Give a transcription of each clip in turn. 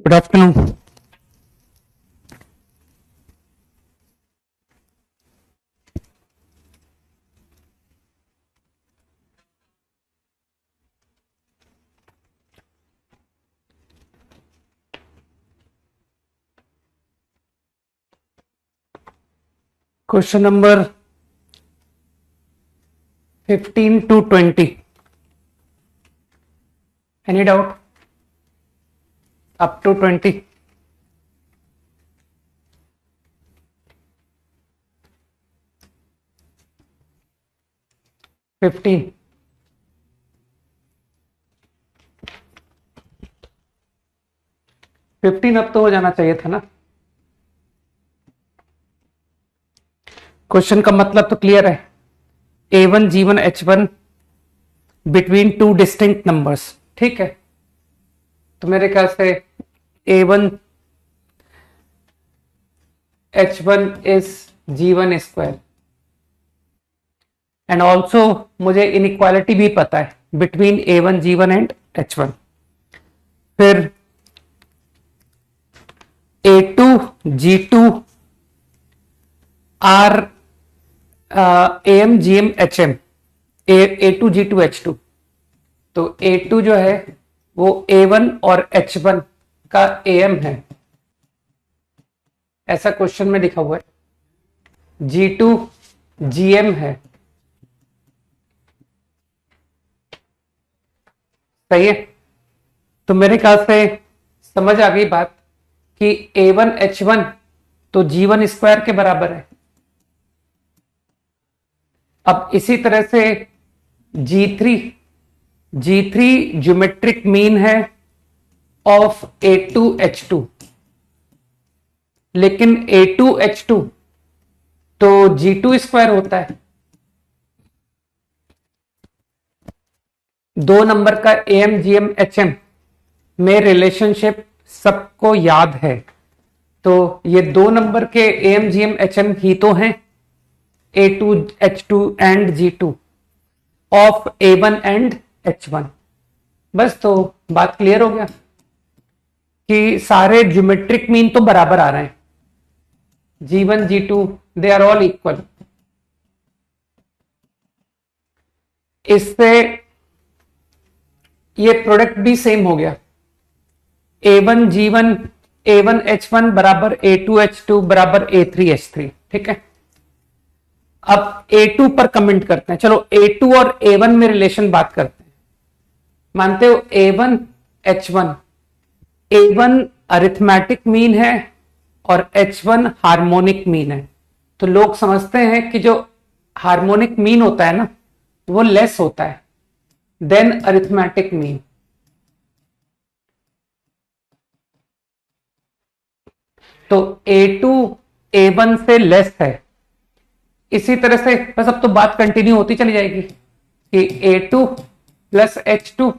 Good afternoon. Question number 15 to 20. Any doubt? Up to 20. $15. अब तो हो जाना चाहिए था ना। क्वेश्चन का मतलब तो क्लियर है। A1 G1 H1 between two distinct numbers, ठीक है। तो मेरे ख्याल से A1 H1 is G1 square and also मुझे इनइक्वालिटी भी पता है between A1 G1 and H1। फिर A2 G2 are AM GM HM A2 G2 H2। तो A2 जो है वो A1 और H1 का AM है, ऐसा क्वेश्चन में लिखा हुआ है। G2 GM है, सही है। तो मेरे ख्याल से समझ आ गई बात कि A1 H1 तो G1 स्क्वायर के बराबर है। अब इसी तरह से G3 ज्योमेट्रिक मीन है ऑफ A2 H2, लेकिन A2 H2 तो G2 स्क्वायर होता है। दो नंबर का AM GM HM में रिलेशनशिप सबको याद है। तो ये दो नंबर के AM GM HM ही तो हैं, A2 H2 and G2 of A1 and H1। बस तो बात क्लियर हो गया कि सारे ज्योमेट्रिक मीन तो बराबर आ रहे हैं। G1 G2 they are all equal. इससे ये प्रोडक्ट भी सेम हो गया। A1 G1 A1 H1 बराबर A2 H2 बराबर A3 H3, ठीक है। अब A2 पर कमेंट करते हैं। चलो A2 और A1 में रिलेशन बात करते हैं। मानते हो A1 H1, A1 arithmetic mean है और H1 हार्मोनिक मीन है। तो लोग समझते हैं कि जो हार्मोनिक मीन होता है ना वो लेस होता है देन अरिथमेटिक मीन। तो A2 A1 से लेस है। इसी तरह से बस अब तो बात कंटिन्यू होती चली जाएगी कि A2 plus H2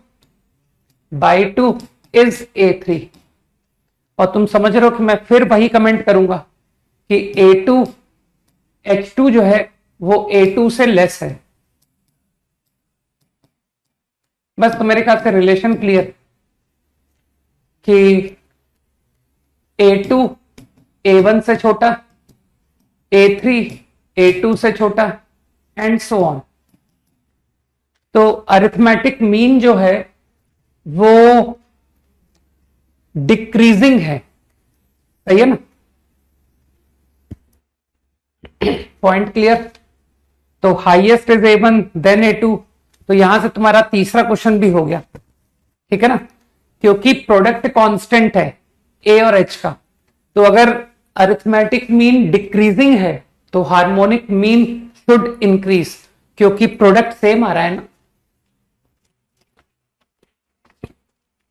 by 2 is A3। और तुम समझ रहे हो कि मैं फिर वही कमेंट करूंगा कि A2 H2 जो है वो A2 से लेस है। बस तो मेरे ख्याल से रिलेशन क्लियर कि A2 A1 से छोटा, A3 A2 से छोटा एंड सो ऑन। तो अरिथमेटिक मीन जो है वो डिक्रीजिंग है, सही है ना। Point clear. तो highest is A1 then A2। तो यहां से तुम्हारा तीसरा क्वेश्चन भी हो गया, ठीक है ना, क्योंकि प्रोडक्ट कांस्टेंट है A और H का। तो अगर अरिथमेटिक मीन डिक्रीजिंग है तो हार्मोनिक मीन शुड इंक्रीज, क्योंकि प्रोडक्ट सेम आ रहा है ना।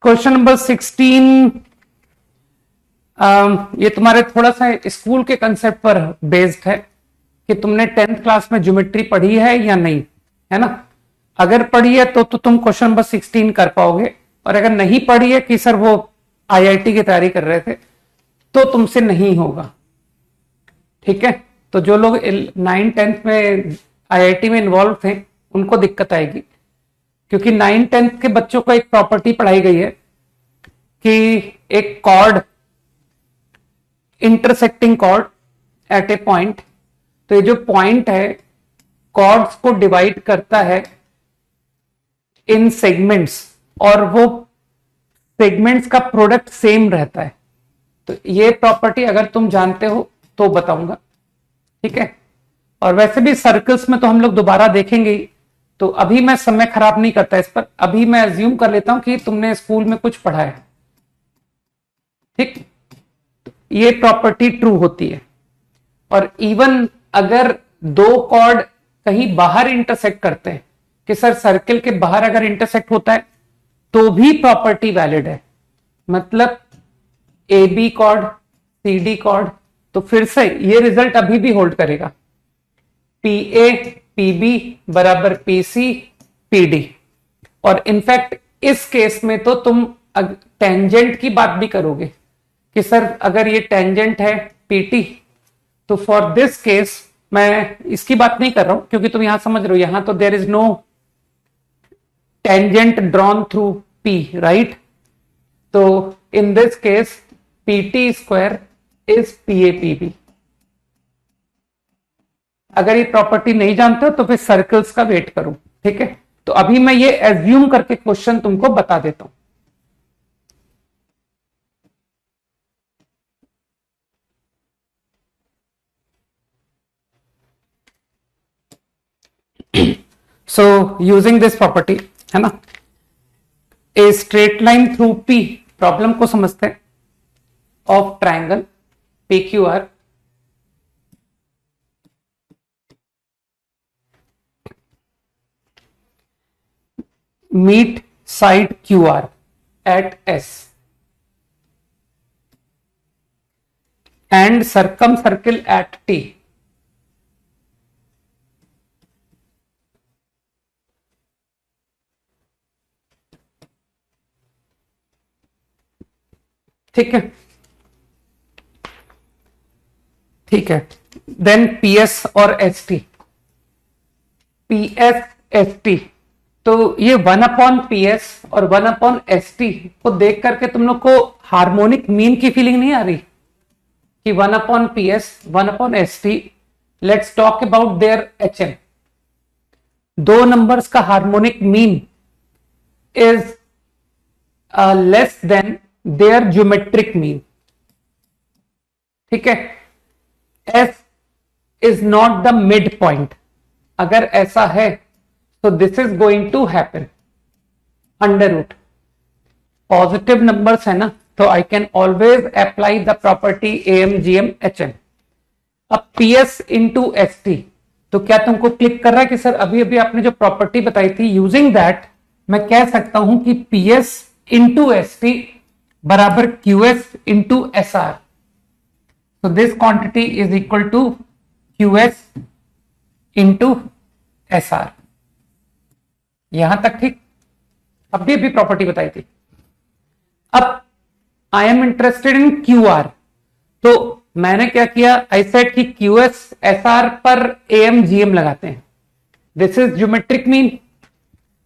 क्वेश्चन नंबर 16 ये तुम्हारे थोड़ा सा स्कूल के कंसेप्ट पर बेस्ड है कि तुमने 10th क्लास में ज्योमेट्री पढ़ी है या नहीं, है ना। अगर पढ़ी है तो तुम क्वेश्चन नंबर 16 कर पाओगे, और अगर नहीं पढ़ी है कि सर वो IIT की तैयारी कर रहे थे तो तुमसे नहीं होगा, ठीक है। तो जो लोग 9th-10th में IIT में इन्वॉल्व थे उनको दिक्कत आएगी, क्योंकि 9th-10th के बच्चों को एक प्रॉपर्टी पढ़ाई गई है कि एक कॉर्ड, इंटरसेक्टिंग कॉर्ड एट ए पॉइंट, तो ये जो पॉइंट है कॉर्ड्स को डिवाइड करता है इन सेगमेंट्स, और वो सेगमेंट्स का प्रोडक्ट सेम रहता है। तो ये प्रॉपर्टी अगर तुम जानते हो तो बताऊंगा, ठीक है। और वैसे भी सर्कल्स में तो हम लोग दोबारा देखेंगे ही, तो अभी मैं समय खराब नहीं करता इस पर। अभी मैं अज्यूम कर लेता हूं कि तुमने स्कूल में कुछ पढ़ा है, ठीक। ये प्रॉपर्टी ट्रू होती है। और इवन अगर दो कॉर्ड कहीं बाहर इंटरसेक्ट करते हैं, कि सर सर्कल के बाहर अगर इंटरसेक्ट होता है तो भी प्रॉपर्टी वैलिड है। मतलब A B chord, C D chord, तो फिर से ये रिजल्ट अभी भी होल्ड करेगा। पी ए पी बी बराबर पी सी पी डी। और इनफैक्ट इस केस में तो तुम टेंजेंट की बात भी करोगे कि सर अगर ये टेंजेंट है पीटी, तो फॉर दिस केस मैं इसकी बात नहीं कर रहा हूं, क्योंकि तुम यहां समझ रहे हो, यहां तो there is no tangent drawn through P, right. तो in this case PT square is P A P B. अगर ये प्रॉपर्टी नहीं जानते हो तो फिर सर्कल्स का वेट करो, ठीक है। तो अभी मैं ये एज्यूम करके क्वेश्चन तुमको बता देता हूं। सो यूजिंग दिस प्रॉपर्टी, है ना, a straight line through P, problem को समझते हैं, of triangle P Q R meet side QR at S and circumcircle at T. ठीक है, ठीक है। देन PS और ST, PS ST, तो ये 1/PS और 1/ST को देख करके तुम लोग को हार्मोनिक मीन की फीलिंग नहीं आ रही कि 1/PS 1/ST, let's talk about their HM। दो नंबर्स का harmonic mean is less than their geometric mean, ठीक है। S is not the midpoint. अगर ऐसा है तो this is going to happen under root. Positive numbers है ना, तो I can always apply the property AMGM HM। अब PS इंटू ST, तो क्या तुमको क्लिक कर रहा है कि सर अभी अभी आपने जो प्रॉपर्टी बताई थी, यूजिंग दैट मैं कह सकता हूं कि PS इंटू ST बराबर QS इंटू SR। तो this quantity is equal to QS into SR। यहां तक ठीक। अभी अभी प्रॉपर्टी बताई थी। अब I am interested in QR, तो मैंने क्या किया, आई सेड कि QS SR पर AMGM लगाते हैं। This is geometric mean.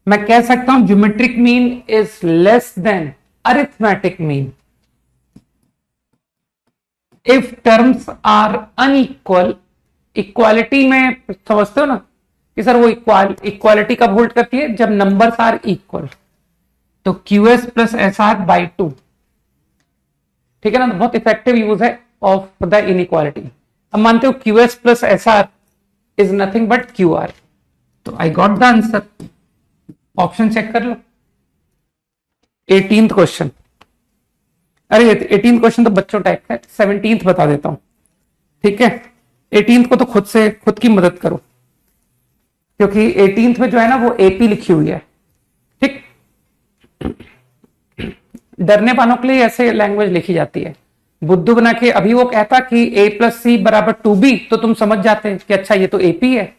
मैं कह सकता हूं geometric mean is less than arithmetic mean if terms are unequal. Equality में समझते हो ना कि सर वो इक्वालिटी कब होल्ड करती है, जब नंबर्स आर इक्वल। तो QS प्लस SR बाई 2, ठीक है ना। तो बहुत इफेक्टिव यूज है ऑफ द इनइक्वालिटी। अब मानते हो QS plus SR is nothing but QR, तो I got the answer. Option check कर लो। 18th क्वेश्चन, अरे 18th क्वेश्चन तो बच्चों टाइप का है, 17th बता देता हूं, ठीक है। 18th को तो खुद की मदद करो, क्योंकि 18th में जो है ना वो AP लिखी हुई है, ठीक। डरने वालों के लिए ऐसे लैंग्वेज लिखी जाती है, बुद्धू बना के। अभी वो कहता कि A प्लस C बराबर 2B, तो तुम समझ जाते कि अच्छा ये तो AP है।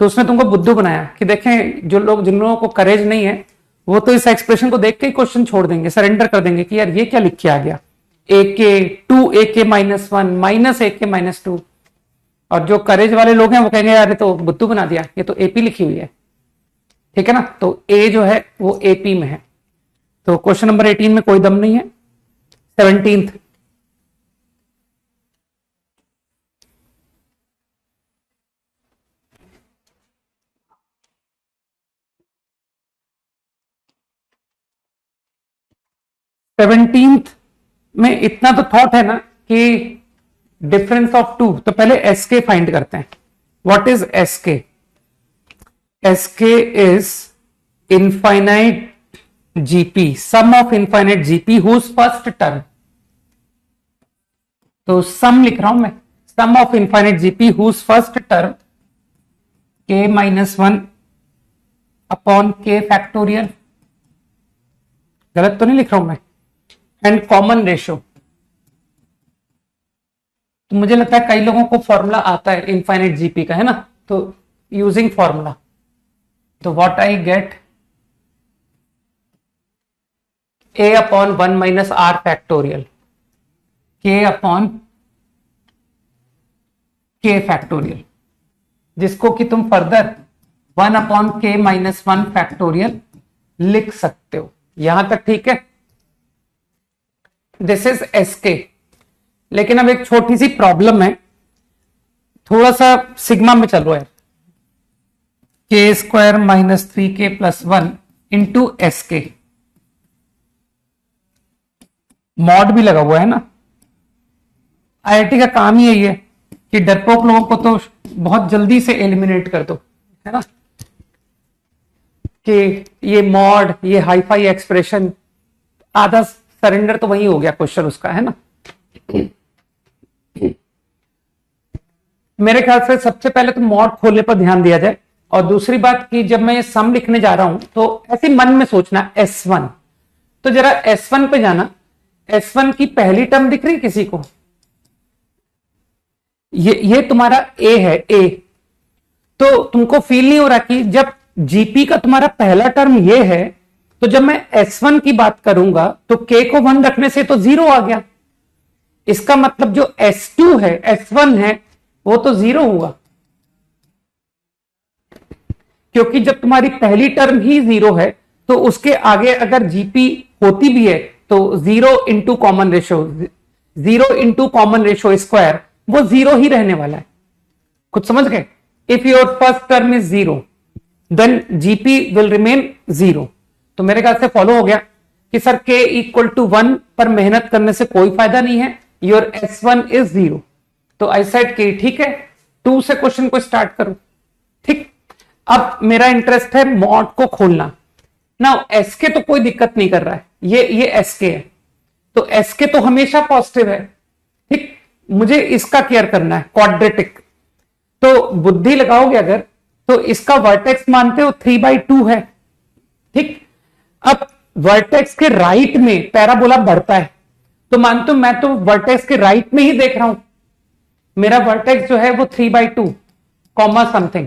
तो उसने तुमको बुद्धू बनाया कि देखें जिन लोगों को करेज नहीं है वो तो इस एक्सप्रेशन को देख के ही क्वेश्चन छोड़ देंगे, सरेंडर कर देंगे कि यार ये क्या लिख के आ गया, AK 2AK -1 माइनस AK -2। और जो करेज वाले लोग हैं वो कहेंगे यार ये तो बुद्धू बना दिया, ये तो AP लिखी हुई है, ठीक है ना। तो A जो है वो AP में है। तो क्वेश्चन नंबर 18 में कोई दम नहीं है, 17th। में इतना तो थॉट है ना कि डिफरेंस ऑफ टू, तो पहले एस के फाइंड करते हैं। What is S K? S K is infinite GP, sum of infinite GP whose first term. तो सम लिख रहा हूं मैं, sum of infinite GP whose first term K minus one upon K factorial. गलत तो नहीं लिख रहा हूं मैं? And common ratio. तो मुझे लगता है कई लोगों को फॉर्मूला आता है इनफाइनाइट जीपी का, है ना? तो यूजिंग फॉर्मूला, तो what I get, a upon 1 minus R factorial, k upon k factorial, जिसको कि तुम further 1 upon k minus 1 factorial लिख सकते हो। यहां तक ठीक है? This is SK. लेकिन अब एक छोटी सी प्रॉब्लम है, थोड़ा सा सिग्मा में चलो यार, के square minus 3k plus 1 into S के, मॉड भी लगा हुआ है ना। आईआईटी का काम ही यही है कि डरपोक लोगों को तो बहुत जल्दी से एलिमिनेट कर दो, है ना, कि ये मॉड, ये हाईफाई एक्सप्रेशन, आधा सरेंडर तो वही हो गया क्वेश्चन उसका, है ना। मेरे ख्याल से सबसे पहले तो मॉड खोलने पर ध्यान दिया जाए, और दूसरी बात कि जब मैं ये सम लिखने जा रहा हूं तो ऐसे मन में सोचना S1, तो जरा S1 पे जाना। S1 की पहली टर्म दिख रही किसी को? ये तुम्हारा A है, A। तो तुमको फील नहीं हो रहा कि जब जीपी का तुम्हारा पहला टर्म ये है, तो जब मैं S1 की बात करूंगा तो K को 1 रखने से तो 0 आ गया। इसका मतलब जो S2 है, S1 है, वो तो 0 हुआ, क्योंकि जब तुम्हारी पहली टर्म ही 0 है तो उसके आगे अगर जीपी होती भी है तो 0 into common ratio, 0 into common ratio square, वो 0 ही रहने वाला है। कुछ समझ गए? If your first term is 0 then GP will remain 0। तो मेरे ख्याल से फॉलो हो गया कि सर k इक्वल टू 1 पर मेहनत करने से कोई फायदा नहीं है, योर S1 इज 0। तो आई सेड k, ठीक है, 2 से क्वेश्चन को स्टार्ट करो। ठीक, अब मेरा इंटरेस्ट है मॉड को खोलना ना। एसके तो कोई दिक्कत नहीं कर रहा है, ये एसके है, तो एसके तो हमेशा पॉजिटिव है। ठीक, मुझे इसका केयर करना है, क्वाड्रेटिक। तो बुद्धि लगाओगे अगर, तो इसका वर्टेक्स मानते हो 3/2 है। ठीक, अब वर्टेक्स के राइट में पैराबोला बढ़ता है, तो मानते हो मैं तो वर्टेक्स के राइट में ही देख रहा हूं, मेरा वर्टेक्स जो है वो 3/2 कॉमा समथिंग।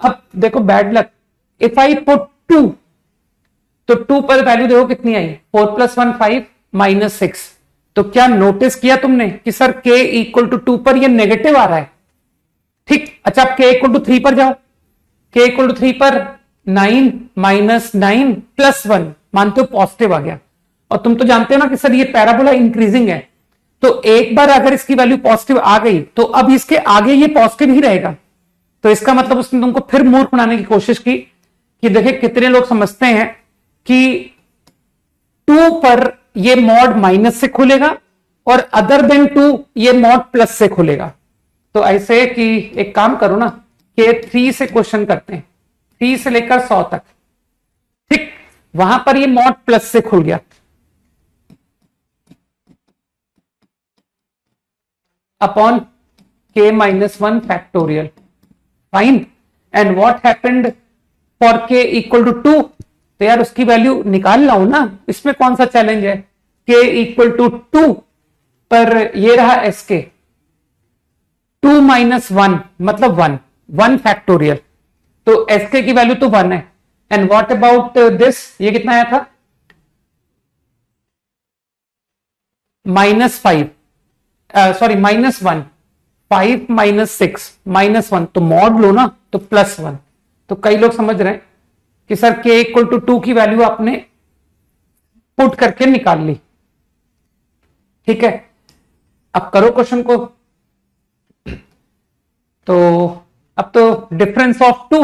अब देखो bad luck, if I put 2, तो 2 पर वैल्यू देखो कितनी आई, 4 + 1 5 - 6। तो क्या नोटिस किया तुमने कि सर k इक्वल टू 2 पर ये नेगेटिव आ रहा है। ठीक, अच्छा अब k इक्वल टू 3 पर जाओ, k इक्वल टू 3 पर 9 - 9 + 1 मानते हो पॉजिटिव आ गया। और तुम तो जानते हो ना कि सर ये पैराबोला इंक्रीजिंग है, तो एक बार अगर इसकी वैल्यू पॉजिटिव आ गई तो अब इसके आगे ये पॉजिटिव ही रहेगा। तो इसका मतलब उसने तुमको फिर मूर्ख बनाने की कोशिश की कि देखिए कितने लोग समझते हैं कि 2 पर ये मॉड माइनस से खुलेगा और अदर देन 2 ये मॉड प्लस से खुलेगा। तो ऐसे कि एक काम करो ना कि 3 से क्वेश्चन करते हैं, 3 से लेकर 100 तक। ठीक, वहां पर ये मॉड प्लस से खुल गया, upon k - 1 factorial. Fine, and what happened for k equal to 2? तो यार उसकी वैल्यू निकाल लाओ ना, इसमें कौन सा चैलेंज है। k इक्वल टू 2 पर ये रहा sk, 2 - 1 मतलब 1 फैक्टोरियल, तो sk की वैल्यू तो 1 है। एंड व्हाट अबाउट दिस, ये कितना आया था, -5, सॉरी -1, 5 - 6 -1, तो मॉड लो ना तो +1। तो कई लोग समझ रहे हैं कि सर k इक्वल टू 2 की वैल्यू आपने पुट करके निकाल ली। ठीक है, अब करो क्वेश्चन को। तो अब तो डिफरेंस ऑफ टू,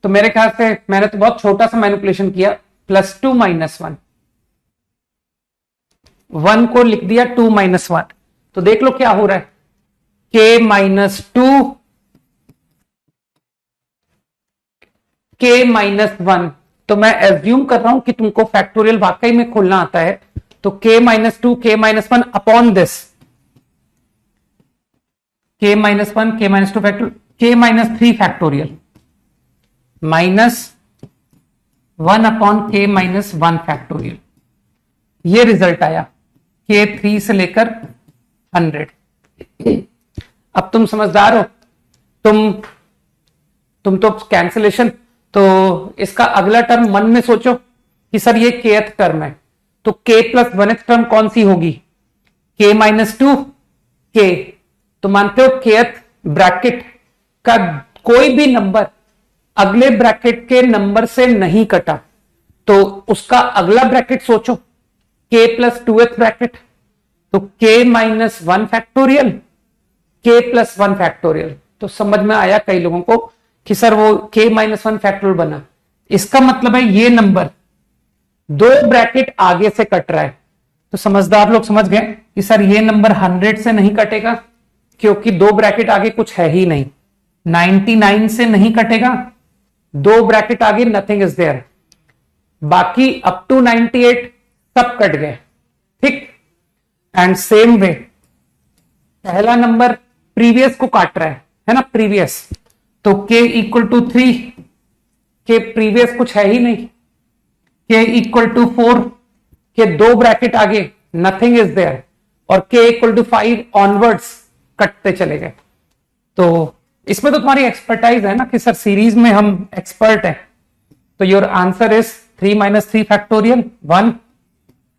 तो मेरे ख्याल से मैंने तो बहुत छोटा सा मैनिपुलेशन किया, +2 -1, 1 को लिख दिया 2 -1। तो देख लो क्या हो रहा है, k-2 k-1। तो मैं एज्यूम कर रहा हूं कि तुमको फैक्टोरियल वाकई में खोलना आता है। तो k-2 k-1 upon this k-1 k-2 factorial, k-3 factorial -1 upon k-1 factorial, ये रिजल्ट आया k3 से लेकर 100। अब तुम समझदार हो, तुम तो कैंसिलेशन, तो इसका अगला टर्म मन में सोचो कि सर ये kth टर्म है, तो k प्लस 1th टर्म कौन सी होगी, k-2 k। तो मानते हो kth ब्रैकेट का कोई भी नंबर अगले ब्रैकेट के नंबर से नहीं कटा, तो उसका अगला ब्रैकेट सोचो, k प्लस 2th ब्रैकेट, तो k-1 factorial k plus 1 factorial. तो समझ में आया कई लोगों को कि सर वो k-1 फैक्टोरियल बना, इसका मतलब है ये नंबर दो ब्रैकेट आगे से कट रहा है। तो समझदार लोग समझ गए कि सर ये नंबर 100 से नहीं कटेगा, क्योंकि दो ब्रैकेट आगे कुछ है ही नहीं। 99 से नहीं कटेगा, दो ब्रैकेट आगे नथिंग इज देयर, बाकी अप टू 98 सब कट गए। ठीक, एंड सेम वे पहला नंबर प्रीवियस को काट रहा है ना, प्रीवियस, तो k = 3, के प्रीवियस कुछ है ही नहीं, k = 4 के दो ब्रैकेट आगे नथिंग इज देयर, और k = 5 ऑनवर्ड्स कटते चले गए। तो इसमें तो तुम्हारी एक्सपर्टाइज है ना कि सर सीरीज में हम एक्सपर्ट हैं। तो your answer is 3 - 3 factorial 1,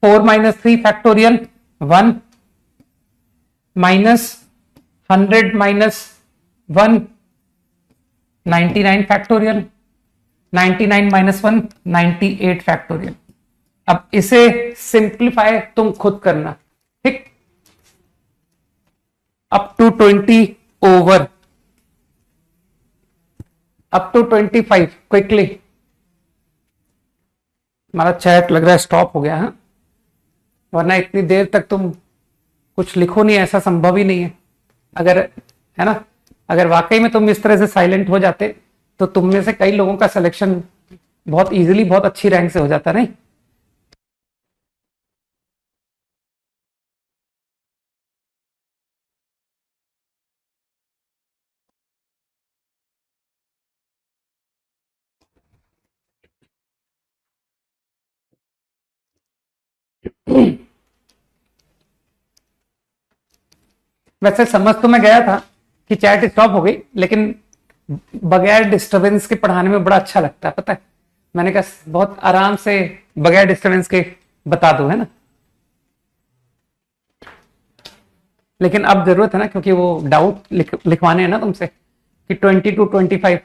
4 - 3 factorial 1, -100 - 1 99 factorial, 99 - 1 98 factorial. अब इसे सिंप्लीफाई तुम खुद करना। ठीक, up to 20 over, up to 25 quickly. हमारा चैट लग रहा है स्टॉप हो गया है, वरना इतनी देर तक तुम कुछ लिखो नहीं, ऐसा संभव ही नहीं है। अगर, है ना, अगर वाकई में तुम इस तरह से साइलेंट हो जाते तो तुम में से कई लोगों का सिलेक्शन बहुत इजीली बहुत अच्छी रैंक से हो जाता, नहीं। वैसे समझ तो मैं गया था कि चैट स्टॉप हो गई, लेकिन बगैर डिस्टरबेंस के पढ़ाने में बड़ा अच्छा लगता है, पता है। मैंने कहा बहुत आराम से बगैर डिस्टरबेंस के बता दो, है ना। लेकिन अब जरूरत है ना, क्योंकि वो डाउट लिखवाने हैं ना तुमसे कि 20 to 25।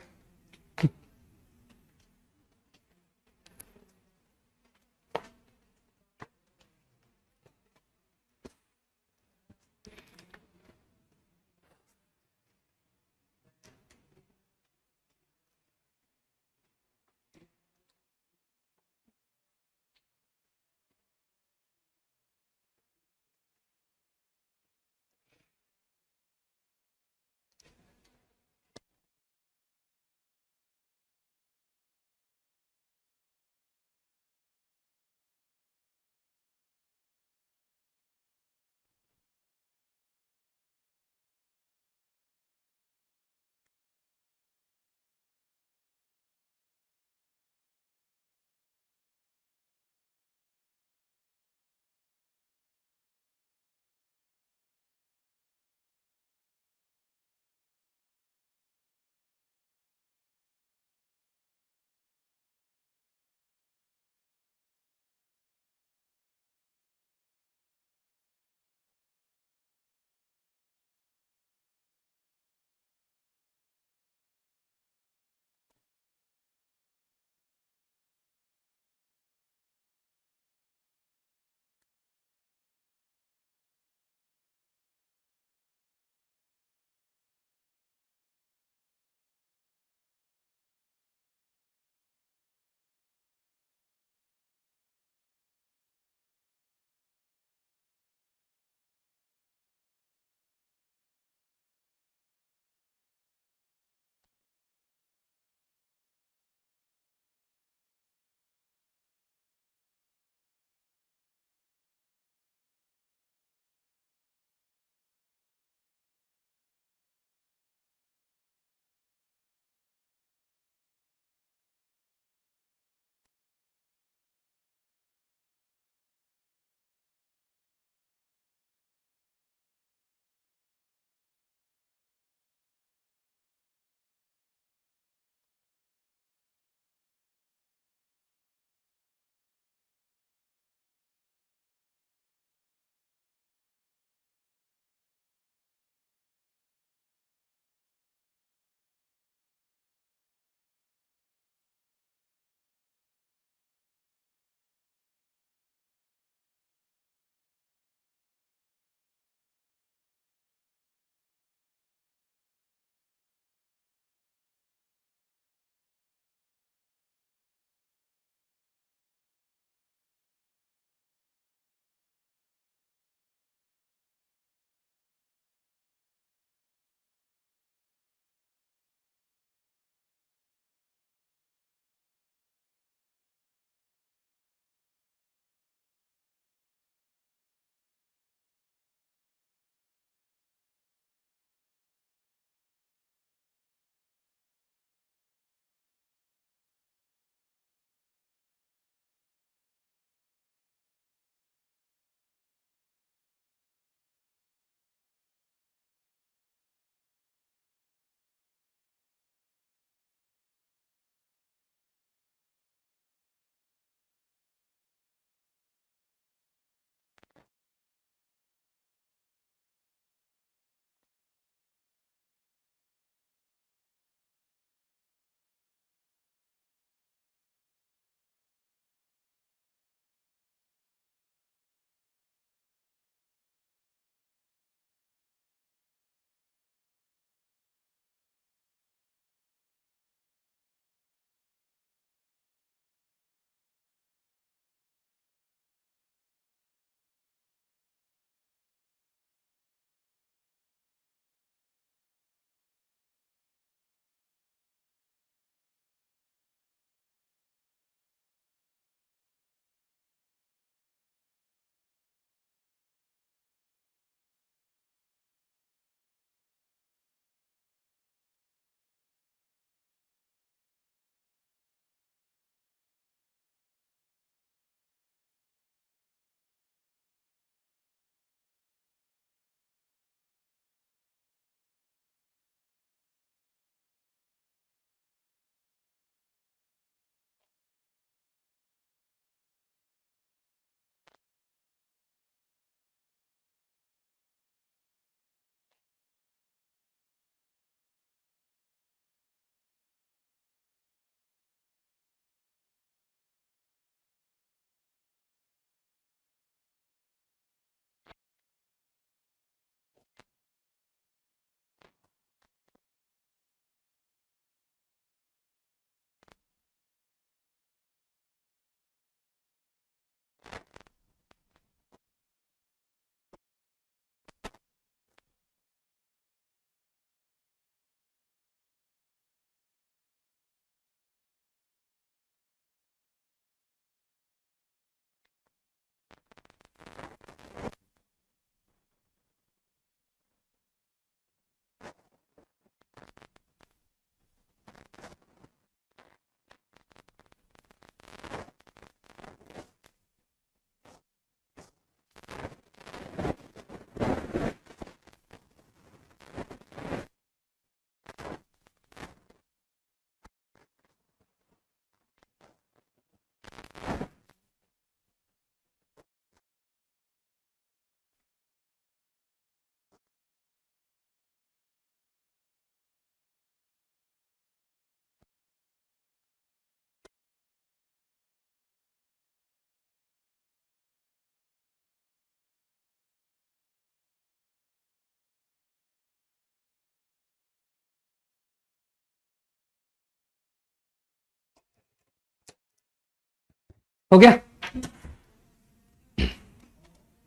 हो गया?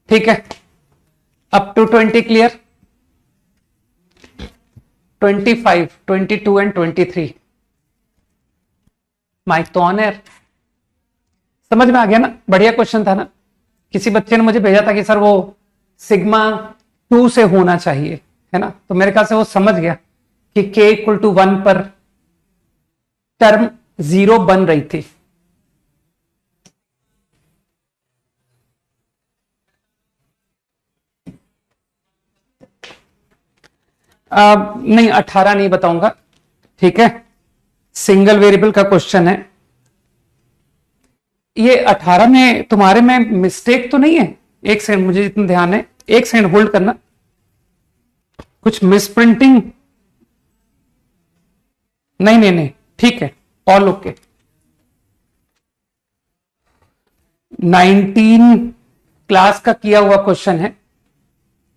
ठीक है, up to 20 clear? 25, 22 and 23 mic तो ऑन है। समझ में आ गया ना? बढ़िया क्वेश्चन था ना? किसी बच्चे ने मुझे भेजा था कि सर वो सिग्मा 2 से होना चाहिए, है ना? तो मेरे ख्याल से वो समझ गया कि k इक्वल टू 1 पर टर्म 0 बन रही थी। नहीं 18 नहीं बताऊंगा, ठीक है? सिंगल वेरिएबल का क्वेश्चन है ये। 18 में तुम्हारे में मिस्टेक तो नहीं है? एक सेकंड, मुझे जितना ध्यान है, एक सेकंड होल्ड करना। कुछ मिस प्रिंटिंग? नहीं नहीं नहीं, ठीक है, ऑल ओके। 19 क्लास का किया हुआ क्वेश्चन है।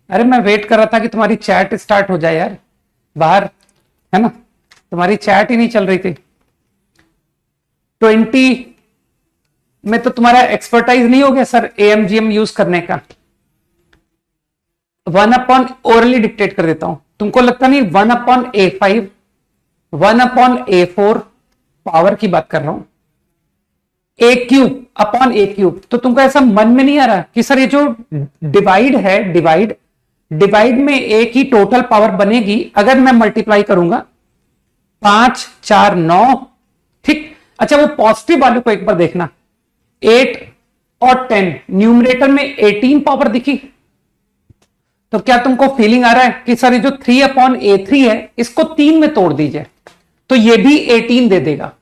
अरे मैं वेट कर रहा था कि तुम्हारी चैट स्टार्ट हो जाए यार बाहर, है ना? तुम्हारी चैट ही नहीं चल रही थी। 20 में तो तुम्हारा एक्सपर्टाइज नहीं हो गया सर AMGM यूज करने का? 1 ओरली डिक्टेट कर देता हूं, तुमको लगता नहीं 1/A5, 1/A4 पावर की बात कर रहा हूं, A³ तो तुमको ऐसा मन में नहीं आ रहा कि सर ये जो डिवाइड है, डिवाइड में A की टोटल पावर बनेगी अगर मैं मल्टीप्लाई करूंगा 5 4 9, ठीक? अच्छा वो पॉजिटिव वाले को एक बार देखना, 8 और 10 न्यूमरेटर में 18 पावर दिखी। तो क्या तुमको फीलिंग आ रहा है कि सर ये जो 3/A3 है इसको 3 में तोड़ दीजिए तो ये भी 18 दे देगा?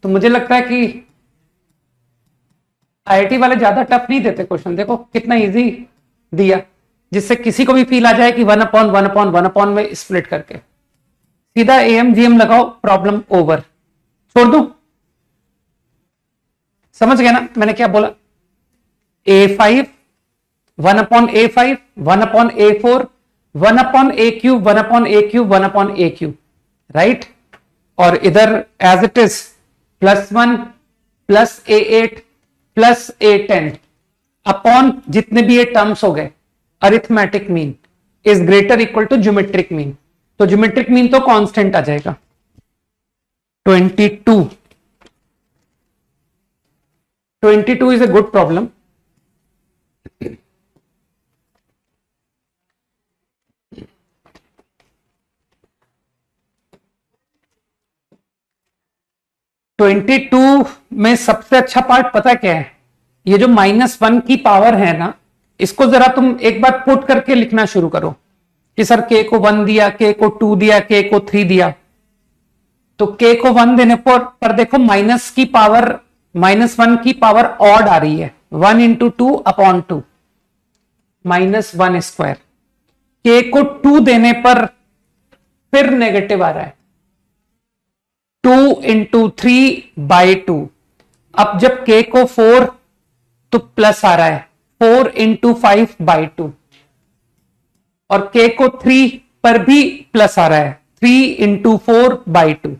तो मुझे लगता है कि IIT वाले ज्यादा टफ नहीं देते क्वेश्चन। देखो कितना इजी दिया, जिससे किसी को भी फील आ जाए कि 1/1/1 में स्प्लिट करके सीधा AMGM लगाओ, प्रॉब्लम ओवर, छोड़ दो। समझ गया ना मैंने क्या बोला? A5 1/A5, 1/A4, 1/A³, 1/A³, 1/A³, right? और इधर as it is +1 +A8 +A10 upon जितने भी ये टर्म्स हो गए, arithmetic mean is greater equal to geometric mean. तो ज्योमेट्रिक मीन तो कांस्टेंट आ जाएगा। 22 इज ए गुड प्रॉब्लम। में सबसे अच्छा पार्ट पता क्या है? ये जो -1 की पावर है ना, इसको जरा तुम एक बार पुट करके लिखना शुरू करो कि सर k को 1 दिया, k को 2 दिया, k को 3 दिया। तो k को 1 देने पर देखो माइनस की पावर, -1 की पावर ऑड आ रही है, 1 × 2/2 -1²। k को 2 देने पर फिर नेगेटिव आ रहा है, 2 × 3/2। अब जब k को 4 तो प्लस आ रहा है, 4 × 5/2। और k को 3 पर भी प्लस आ रहा है, 3 × 4/2।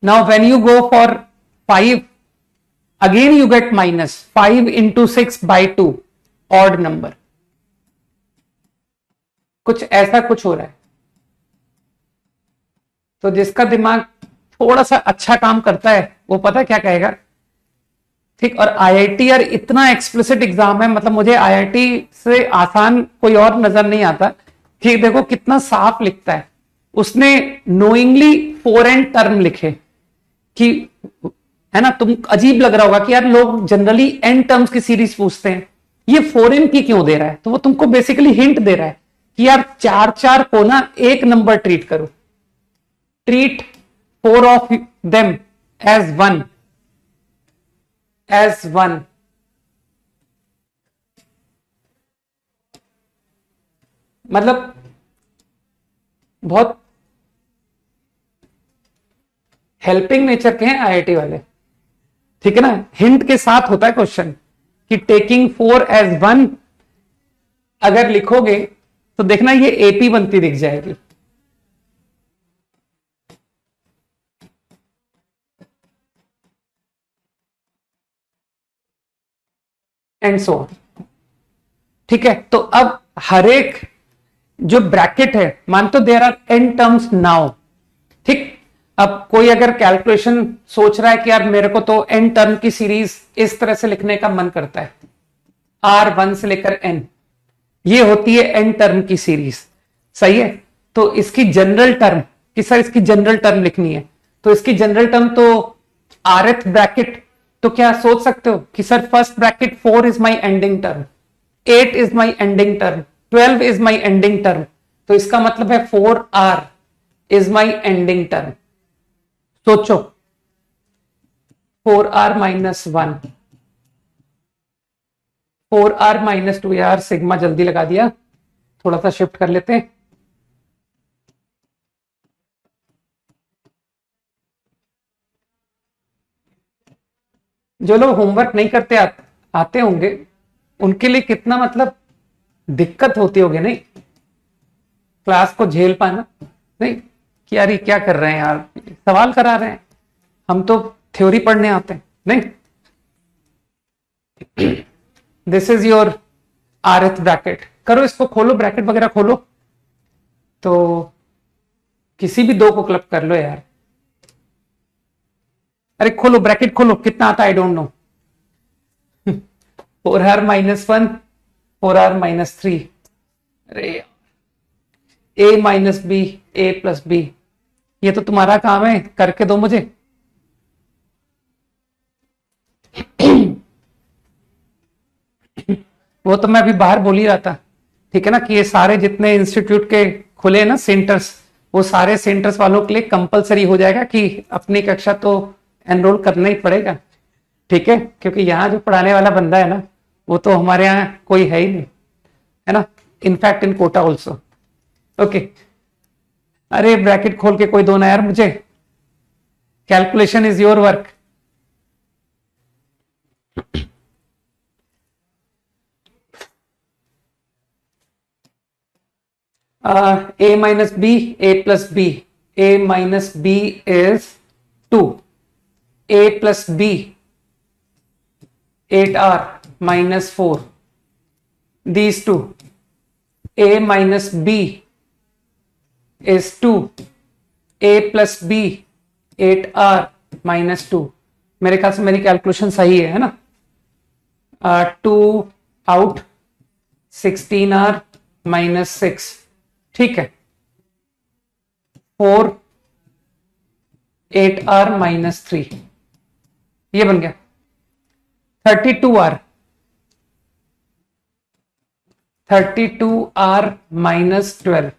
Now when you go for 5, again you get minus 5 × 6/2, odd number। कुछ ऐसा कुछ हो रहा है। तो जिसका दिमाग थोड़ा सा अच्छा काम करता है वो पता क्या कहेगा, ठीक? और IIT यार इतना एक्सप्लिसिट एग्जाम है, मतलब मुझे IIT से आसान कोई और नजर नहीं आता कि देखो कितना साफ लिखता है उसने। नोइंगली फॉरेन टर्म लिखे कि, है ना? तुम अजीब लग रहा होगा कि यार लोग जनरली एन टर्म्स की सीरीज पूछते हैं, ये फॉरेन की क्यों दे रहा है? तो वो तुमको बेसिकली हिंट दे रहा है कि यार 4 को ना एक नंबर ट्रीट करो, treat 4 of them as one, मतलब बहुत हेल्पिंग नेचर के हैं IIT वाले, ठीक है ना? हिंट के साथ होता है क्वेश्चन कि टेकिंग 4 as 1 अगर लिखोगे तो देखना ये AP बनती दिख जाएगी। And so on. ठीक है, तो अब हर एक जो ब्रैकेट है, मान तो there are n terms now. ठीक, अब कोई अगर कैलकुलेशन सोच रहा है कि यार मेरे को तो n टर्म की सीरीज इस तरह से लिखने का मन करता है, R1 से लेकर n, ये होती है n टर्म की सीरीज। सही है, तो इसकी जनरल टर्म कि सर इसकी जनरल टर्म लिखनी है, तो इसकी जनरल टर्म तो rth ब्रैकेट, तो क्या सोच सकते हो कि sir first bracket 4 is my ending term, 8 is my ending term, 12 is my ending term, तो इसका मतलब है 4r is my ending term. सोचो 4r माइनस 1, 4r माइनस 2, यार सिग्मा जल्दी लगा दिया, थोड़ा सा शिफ्ट कर लेते हैं। जो लोग होमवर्क नहीं करते आते होंगे उनके लिए कितना मतलब दिक्कत होती होगी नहीं, क्लास को झेल पाना नहीं कि यार ये क्या कर रहे हैं यार, सवाल करा रहे हैं, हम तो थ्योरी पढ़ने आते हैं नहीं। This is your rth bracket, करो इसको, खोलो ब्रैकेट वगैरह खोलो, तो किसी भी दो को क्लब कर लो यार। अरे खोलो ब्रैकेट खोलो, कितना आता I don't know. 4r minus 1, 4r minus 3, अरे a minus B, a plus B, ये तो तुम्हारा काम है, करके दो मुझे। वो तो मैं अभी बाहर बोल ही रहा था, ठीक है ना, कि ये सारे जितने इंस्टीट्यूट के खुले ना सेंटर्स, वो सारे सेंटर्स वालों के लिए कंपलसरी हो जाएगा कि अपनी कक्षा तो एनरोल करना ही पड़ेगा। ठीक है, क्योंकि यहाँ जो पढ़ाने वाला बंदा है ना, वो तो हमारे यहाँ कोई है ही नहीं, है ना, in fact in Kota also. Okay, अरे ब्रैकेट खोल के कोई दो ना यार मुझे, calculation is your work. a minus b, a plus b, a minus b is 2, a plus b 8r minus 4, these two, a minus b is 2, a plus b 8r minus 2। मेरे ख्याल से मेरी कैलकुलेशन सही है ना, 2 out 16r minus 6, ठीक है, 4 8r minus 3, ये बन गया 32r, 32r माइनस 12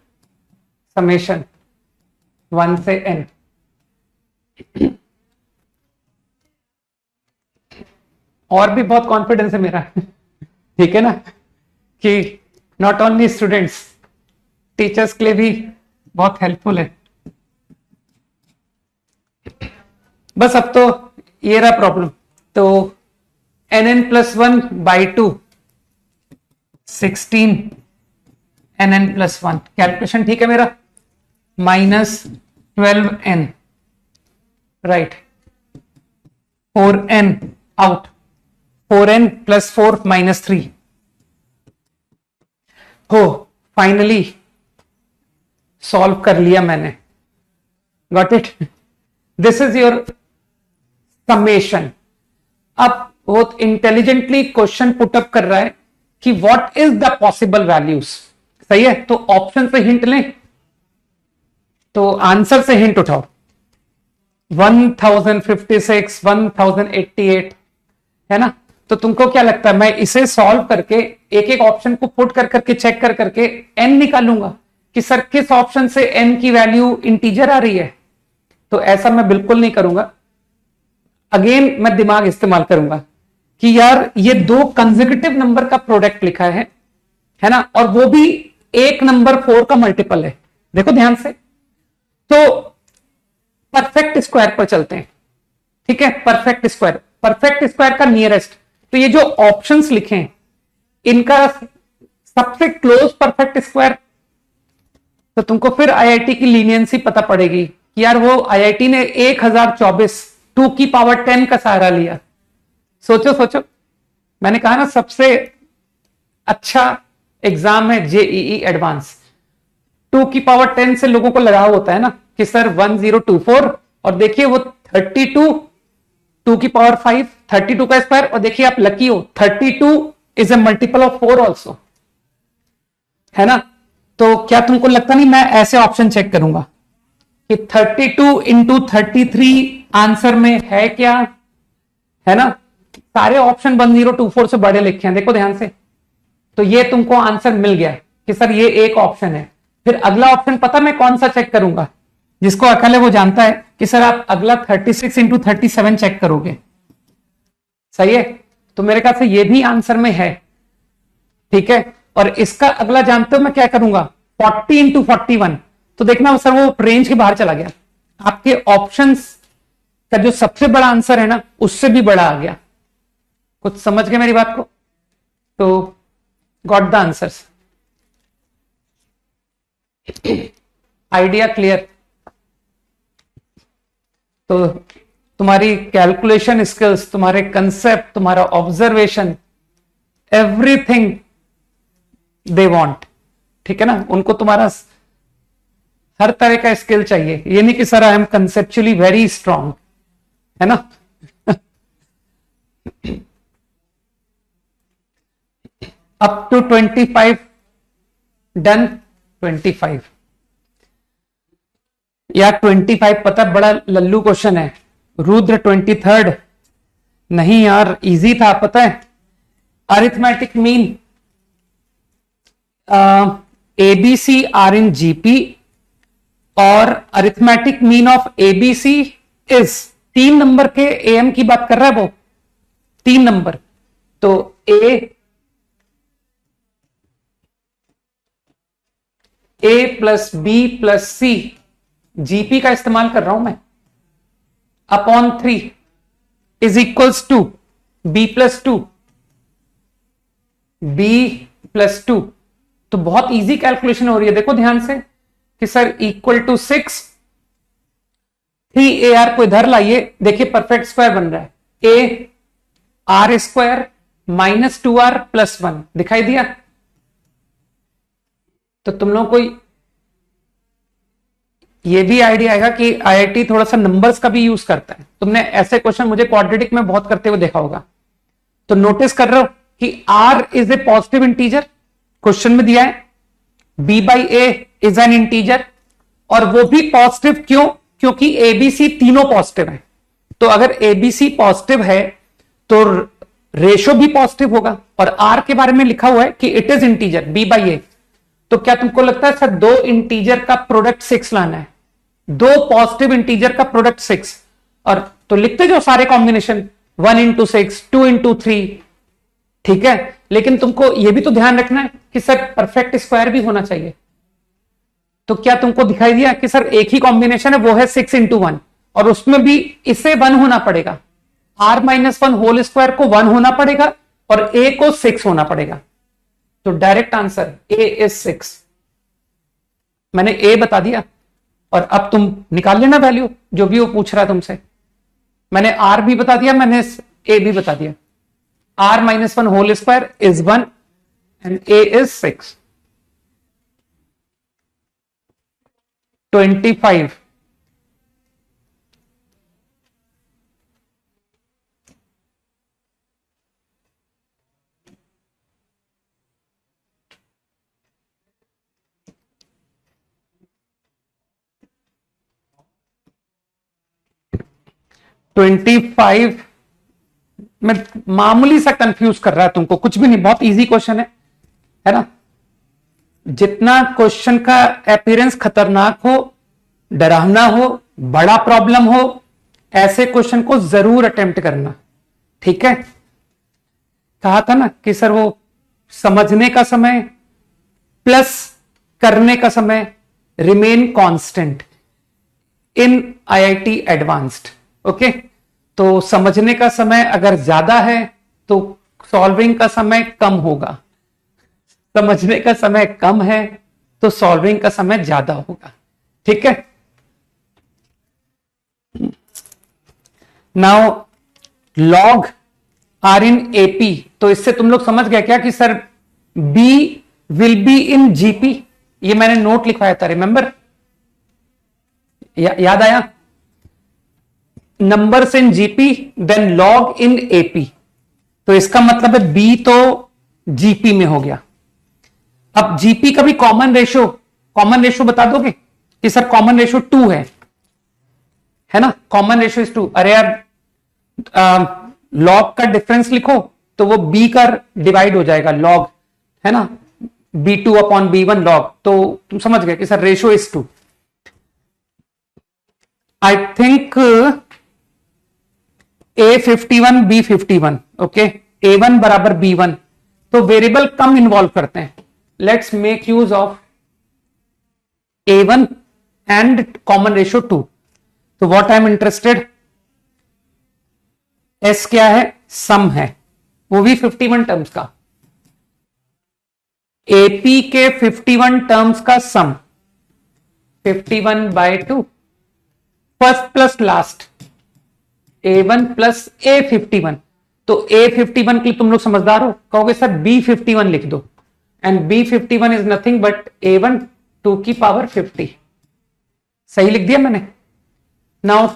समेशन 1 से n। और भी बहुत कॉन्फिडेंस है मेरा, ठीक है ना, कि नॉट ओनली स्टूडेंट्स, टीचर्स के लिए भी बहुत हेल्पफुल है। बस अब तो ये रहा प्रॉब्लम, तो nn plus 1 by 2 16 nn plus 1, calculation ठीक है मेरा, minus 12n, right, 4n out, 4n plus 4 minus 3 हो, फाइनली सॉल्व कर लिया मैंने, got it, this is your summation. अब वो इंटेलिजेंटली क्वेश्चन पुटअप कर रहा है कि what is the possible values, सही है, तो ऑप्शन से हिंट लें, तो आंसर से हिंट उठाओ, 1056, 1088, है ना, तो तुमको क्या लगता है मैं इसे सॉल्व करके एक एक ऑप्शन को पुट कर करके चेक कर करके n निकालूंगा कि सर किस ऑप्शन से n की वैल्यू इंटीजर आ रही है? तो ऐसा मैं बिल्कुल नहीं करूंगा। अगेन मैं दिमाग इस्तेमाल करूंगा कि यार ये दो कंसेक्यूटिव नंबर का प्रोडक्ट लिखा है ना, और वो भी एक नंबर 4 का मल्टीपल है, देखो ध्यान से, तो परफेक्ट स्क्वायर पर चलते हैं, ठीक है, परफेक्ट स्क्वायर का नियरेस्ट, तो ये जो ऑप्शंस लिखे हैं इनका सबसे क्लोज परफेक्ट स्क्वायर, तो तुमको फिर आईआईटी की लीनियंसी पता पड़ेगी कि यार वो आईआईटी ने 1024 2 की पावर 10 का सहारा लिया। सोचो सोचो, मैंने कहा ना सबसे अच्छा एग्जाम है जेईई एडवांस। 2 की पावर 10 से लोगों को लगाव होता है ना कि सर 1024, और देखिए वो 32, 2 की पावर 5, 32 का स्क्वायर, और देखिए आप लकी हो 32 is a multiple of 4 also, है ना। तो क्या तुमको लगता नहीं मैं ऐसे ऑप्शन चेक करूंगा कि 32 इंटू 33 आंसर में है क्या, है ना। सारे ऑप्शन 1024 से बड़े लिखे हैं, देखो ध्यान से। तो ये तुमको आंसर मिल गया कि सर ये एक ऑप्शन है। फिर अगला ऑप्शन पता मैं कौन सा चेक करूंगा, जिसको अकल है वो जानता है कि सर आप अगला 36 इंटू 37 चेक करोगे, सही है। तो मेरे ख्याल से ये भी आंसर में है, ठीक है। और इसका अगला जानते हो मैं क्या करूंगा, 40 इंटू 41। तो देखना सर वो रेंज के बाहर चला गया, आपके ऑप्शंस का जो सबसे बड़ा आंसर है ना उससे भी बड़ा आ गया। कुछ समझ गए मेरी बात को? तो got the answers, idea clear. तो तुम्हारी कैलकुलेशन स्किल्स, तुम्हारे कंसेप्ट, तुम्हारा ऑब्जर्वेशन, एवरीथिंग दे वांट, ठीक है ना। उनको तुम्हारा हर तरह का स्किल चाहिए, ये नहीं कि sir I am conceptually very strong, है ना। Up to 25 done. 25 या 25 पता बड़ा लल्लू क्वेश्चन है। रुद्र 23rd नहीं यार, इजी था पता है। Arithmetic mean ABC are in GP, और arithmetic mean of ABC is 3 number के एएम की बात कर रहा है वो, 3 नंबर। तो A plus B plus C, GP का इस्तेमाल कर रहा हूं मैं, upon 3 is equals to B plus 2, B plus 2। तो बहुत इजी कैलकुलेशन हो रही है, देखो ध्यान से कि सर इक्वल टू 6, 3AR को इधर लाइए, देखिए परफेक्ट स्क्वायर बन रहा है, A R square minus 2R plus 1, दिखाई दिया। तो तुम लोगों को ये भी आइडिया आएगा कि आईआईटी थोड़ा सा नंबर्स का भी यूज करता है। तुमने ऐसे क्वेश्चन मुझे क्वाड्रेटिक में बहुत करते हुए देखा होगा। तो नोटिस कर रहे हो कि R is a positive integer, question में दिया है b by A is an integer, और वो भी पॉजिटिव क्यों, क्योंकि एबीसी तीनों पॉजिटिव है। तो अगर एबीसी पॉजिटिव है तो रेशो भी पॉजिटिव होगा, और R के बारे में लिखा हुआ है कि it is integer b by A. तो क्या तुमको लगता है सर 2 इंटीजर का प्रोडक्ट 6 लाना है, 2 पॉजिटिव इंटीजर का प्रोडक्ट 6, और तो लिखते जो सारे कॉम्बिनेशन 1 इंटू 6, 2 इंटू 3, ठीक है। लेकिन तुमको यह भी तो ध्यान रखना है कि सर परफेक्ट स्क्वायर भी होना चाहिए। तो क्या तुमको दिखाई दिया कि सर एक ही कॉम्बिनेशन है, वो है 6 इंटू 1, और उसमें भी इसे 1 होना पड़ेगा, r माइनस 1 होल स्क्वायर को 1 होना पड़ेगा, और a को 6 होना पड़ेगा। तो डायरेक्ट आंसर a इज 6। मैंने a बता दिया, और अब तुम निकाल लेना वैल्यू जो भी वो पूछ रहा है तुमसे। मैंने r भी बता दिया, मैंने a भी बता दिया। r minus 1 whole square is 1 and a is 6। 25 25 में मामूली सा कंफ्यूज कर रहा है तुमको, कुछ भी नहीं, बहुत इजी क्वेश्चन है ना। जितना क्वेश्चन का अपीयरेंस खतरनाक हो, डरावना हो, बड़ा प्रॉब्लम हो, ऐसे क्वेश्चन को जरूर अटेम्प्ट करना, ठीक है। कहा था ना कि सर वो समझने का समय प्लस करने का समय remain constant in IIT advanced, okay. तो समझने का समय अगर ज्यादा है तो सॉल्विंग का समय कम होगा, समझने का समय कम है तो सॉल्विंग का समय ज्यादा होगा, ठीक है। Now log R in AP, तो इससे तुम लोग समझ गए क्या कि sir B will be in GP, ये मैंने नोट लिखवाया था, रिमेंबर? याद आया? Numbers in GP then log in AP, तो इसका मतलब है बी तो जीपी में हो गया। अब जीपी का भी कॉमन रेशो बता दोगे कि सर कॉमन रेशो 2 है ना? Common ratio is 2। अरे यार लॉग का डिफरेंस लिखो तो वो बी का डिवाइड हो जाएगा, लॉग है ना, B2 अपॉन B1 लॉग, तो तुम समझ गए कि sir ratio is 2। I think A51 B51, okay, A1 बराबर B1, तो वेरिएबल कम इन्वॉल्व करते हैं। Let's make use of A1 and common ratio 2। तो what I am interested, S क्या है? सम है, वो भी 51 टर्म्स का। एपी के 51 टर्म्स का सम 51/2, first plus last A1 plus A51। तो A51 के लिए तुम लोग समझदार हो, कहोगे सर B51 लिख दो, and B51 is nothing but A1 2 की पावर 50। सही लिख दिया मैंने। नाउ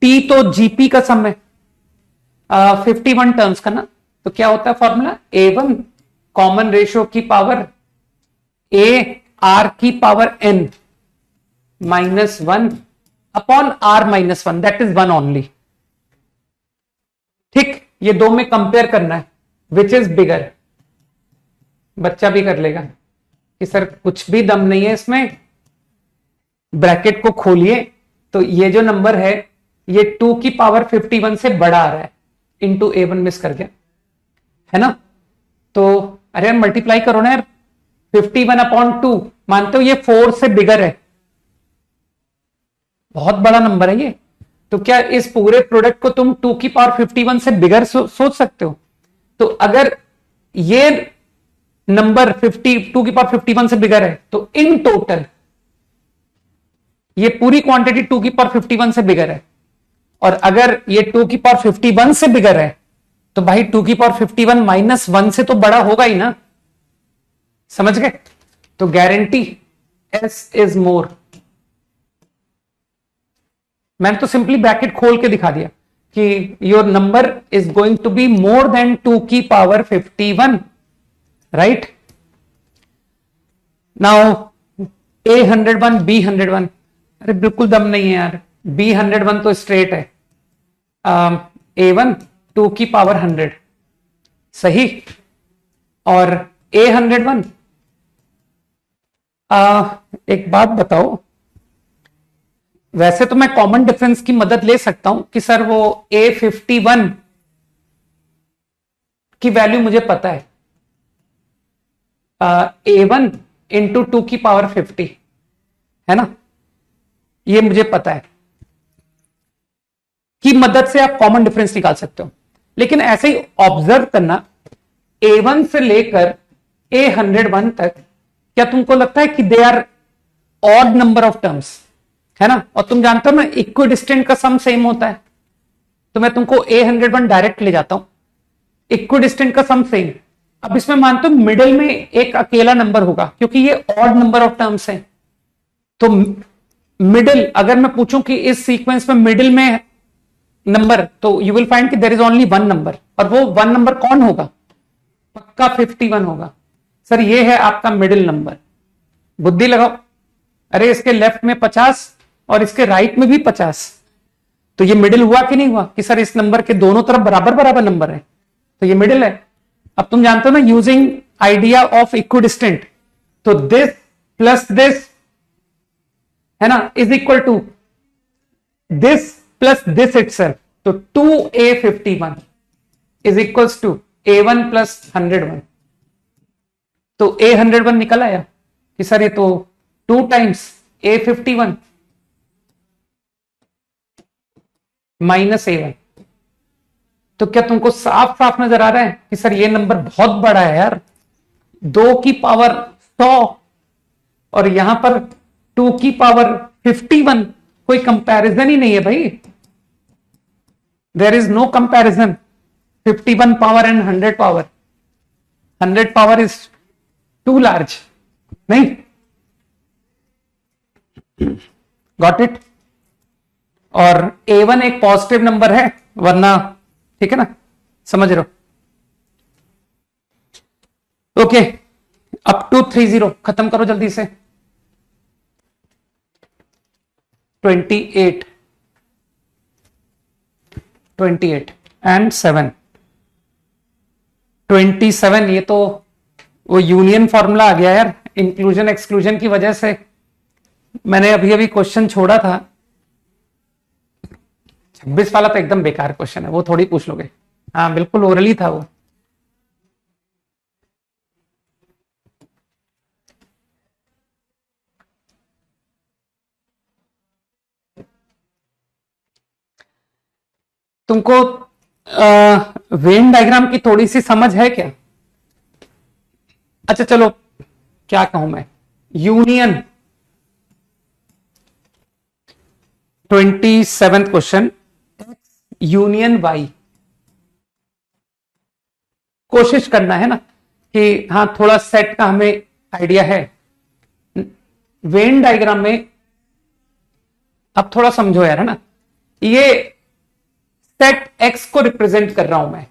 T तो जीपी का सम है 51 टर्म्स का ना, तो क्या होता है फॉर्मूला? A1 कॉमन रेशो की पावर A R की power N -1 upon R -1, that is 1 only. ठीक, ये दो में कंपेयर करना है, विच इज बिगर। बच्चा भी कर लेगा कि सर कुछ भी दम नहीं है इसमें, ब्रैकेट को खोलिए तो ये जो नंबर है ये 2 की पावर 51 से बड़ा आ रहा है, इंटू A1 मिस कर गया है ना। तो अरे मल्टीप्लाई करो ना यार, 51 अपॉन 2, मानते हो ये 4 से बिगर है, बहुत बड़ा नंबर है ये। तो क्या इस पूरे प्रोडक्ट को तुम 2 की पावर 51 से बिगर सोच सकते हो? तो अगर ये नंबर 2 की पावर 51 से बिगर है तो इन टोटल ये पूरी क्वांटिटी 2 की पावर 51 से बिगर है, और अगर ये 2 की पावर 51 से बिगर है तो भाई 2 की पावर 51 -1 से तो बड़ा होगा ही ना, समझ गए? तो गारंटी S इज मोर। मैंने तो सिंपली ब्रैकेट खोल के दिखा दिया कि your number is going to be more than 2 की power 51, right? Now A101 B101, अरे बिल्कुल दम नहीं है यार, B101 तो स्ट्रेट है, A1 2 की पावर 100 सही, और A101 एक बात बताओ, वैसे तो मैं कॉमन डिफरेंस की मदद ले सकता हूं कि सर वो A51 की वैल्यू मुझे पता है, A1 इंटू 2 की पावर 50 है ना, ये मुझे पता है, की मदद से आप कॉमन डिफरेंस निकाल सकते हो। लेकिन ऐसे ही ऑब्जर्व करना, A1 से लेकर A101 तक क्या तुमको लगता है कि they are odd number of terms, है ना? और तुम जानते हो ना इक्विडिस्टेंट का सम सेम होता है, तो मैं तुमको A101 डायरेक्ट ले जाता हूं, इक्विडिस्टेंट का सम सेम। अब इसमें मानते हो मिडिल में एक अकेला नंबर होगा क्योंकि ये ऑड नंबर ऑफ टर्म्स है, तो मिडिल, अगर मैं पूछूं कि इस सीक्वेंस में मिडिल में नंबर, तो यू विल फाइंड कि देयर इज ओनली 1 नंबर, और वो 1 नंबर कौन होगा? पक्का 51 होगा। सर ये है आपका मिडिल नंबर, बुद्धि लगाओ। अरे इसके लेफ्ट में 50 और इसके राइट में भी 50, तो ये मिडिल हुआ कि नहीं हुआ? कि सर इस नंबर के दोनों तरफ बराबर बराबर नंबर है, तो ये मिडिल है। अब तुम जानते हो ना यूजिंग आइडिया ऑफ इक्विडिस्टेंट, तो दिस प्लस दिस है ना is equal to this plus this itself, तो 2A51 is equals to A1 plus 101। तो A101 निकल आया कि सर ये तो 2 टाइम्स A51 माइनस A1। तो क्या तुमको साफ साफ नजर आ रहा है कि सर ये नंबर बहुत बड़ा है यार, 2 की पावर 100 और यहां पर 2 की पावर 51, कोई कंपैरिजन ही नहीं है भाई, there is no comparison. 51 power and 100 power, 100 power is too large, नहीं? Got it? और A1 एक पॉजिटिव नंबर है, वरना ठीक है ना, समझ रहे हो? ओके, अप टू 30 खत्म करो जल्दी से। 28 एंड 7, 27। ये तो वो यूनियन फॉर्मूला आ गया यार, इंक्लूजन एक्सक्लूजन की वजह से। मैंने अभी अभी क्वेश्चन छोड़ा था, 26 वाला तो एकदम बेकार क्वेश्चन है, वो थोड़ी पूछ लोगे। हाँ बिल्कुल ओरली था वो। तुमको वेन डायग्राम की थोड़ी सी समझ है क्या? अच्छा चलो, क्या कहूं मैं, यूनियन 27 क्वेश्चन, यूनियन वाई। कोशिश करना है ना कि हाँ थोड़ा सेट का हमें आइडिया है। वेन डायग्राम में अब थोड़ा समझो यार, है ना, ये सेट एक्स को रिप्रेजेंट कर रहा हूं मैं।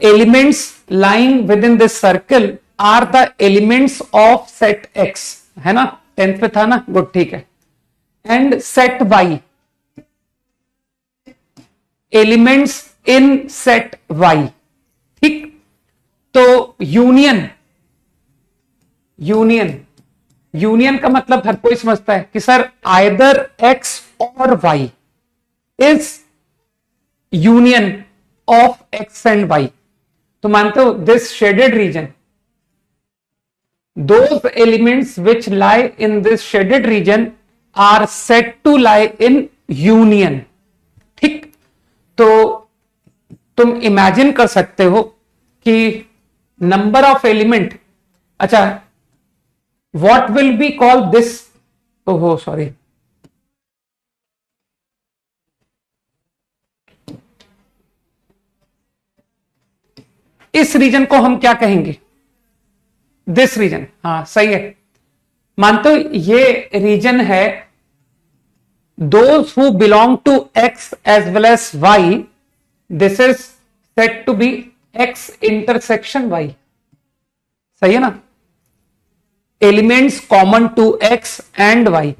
Elements lying within this circle are the elements of set X, है ना? 10th पे था ना, गुड, ठीक है। And set Y, elements in set Y, ठीक? तो यूनियन, यूनियन का मतलब हर कोई समझता है कि सर आइदर एक्स और Y is union of X and Y. तो मानते हो this shaded region, those elements which lie in this shaded region are set to lie in union, ठीक? तो तुम इमेजिन कर सकते हो कि नंबर ऑफ एलिमेंट, अच्छा what will be call this, ओहो सॉरी, इस रीजन को हम क्या कहेंगे? दिस रीजन, हाँ सही है। मानते हो ये रीजन है, those who belong to X as well as Y, this is set to be X intersection Y, सही है ना? Elements common to X and Y.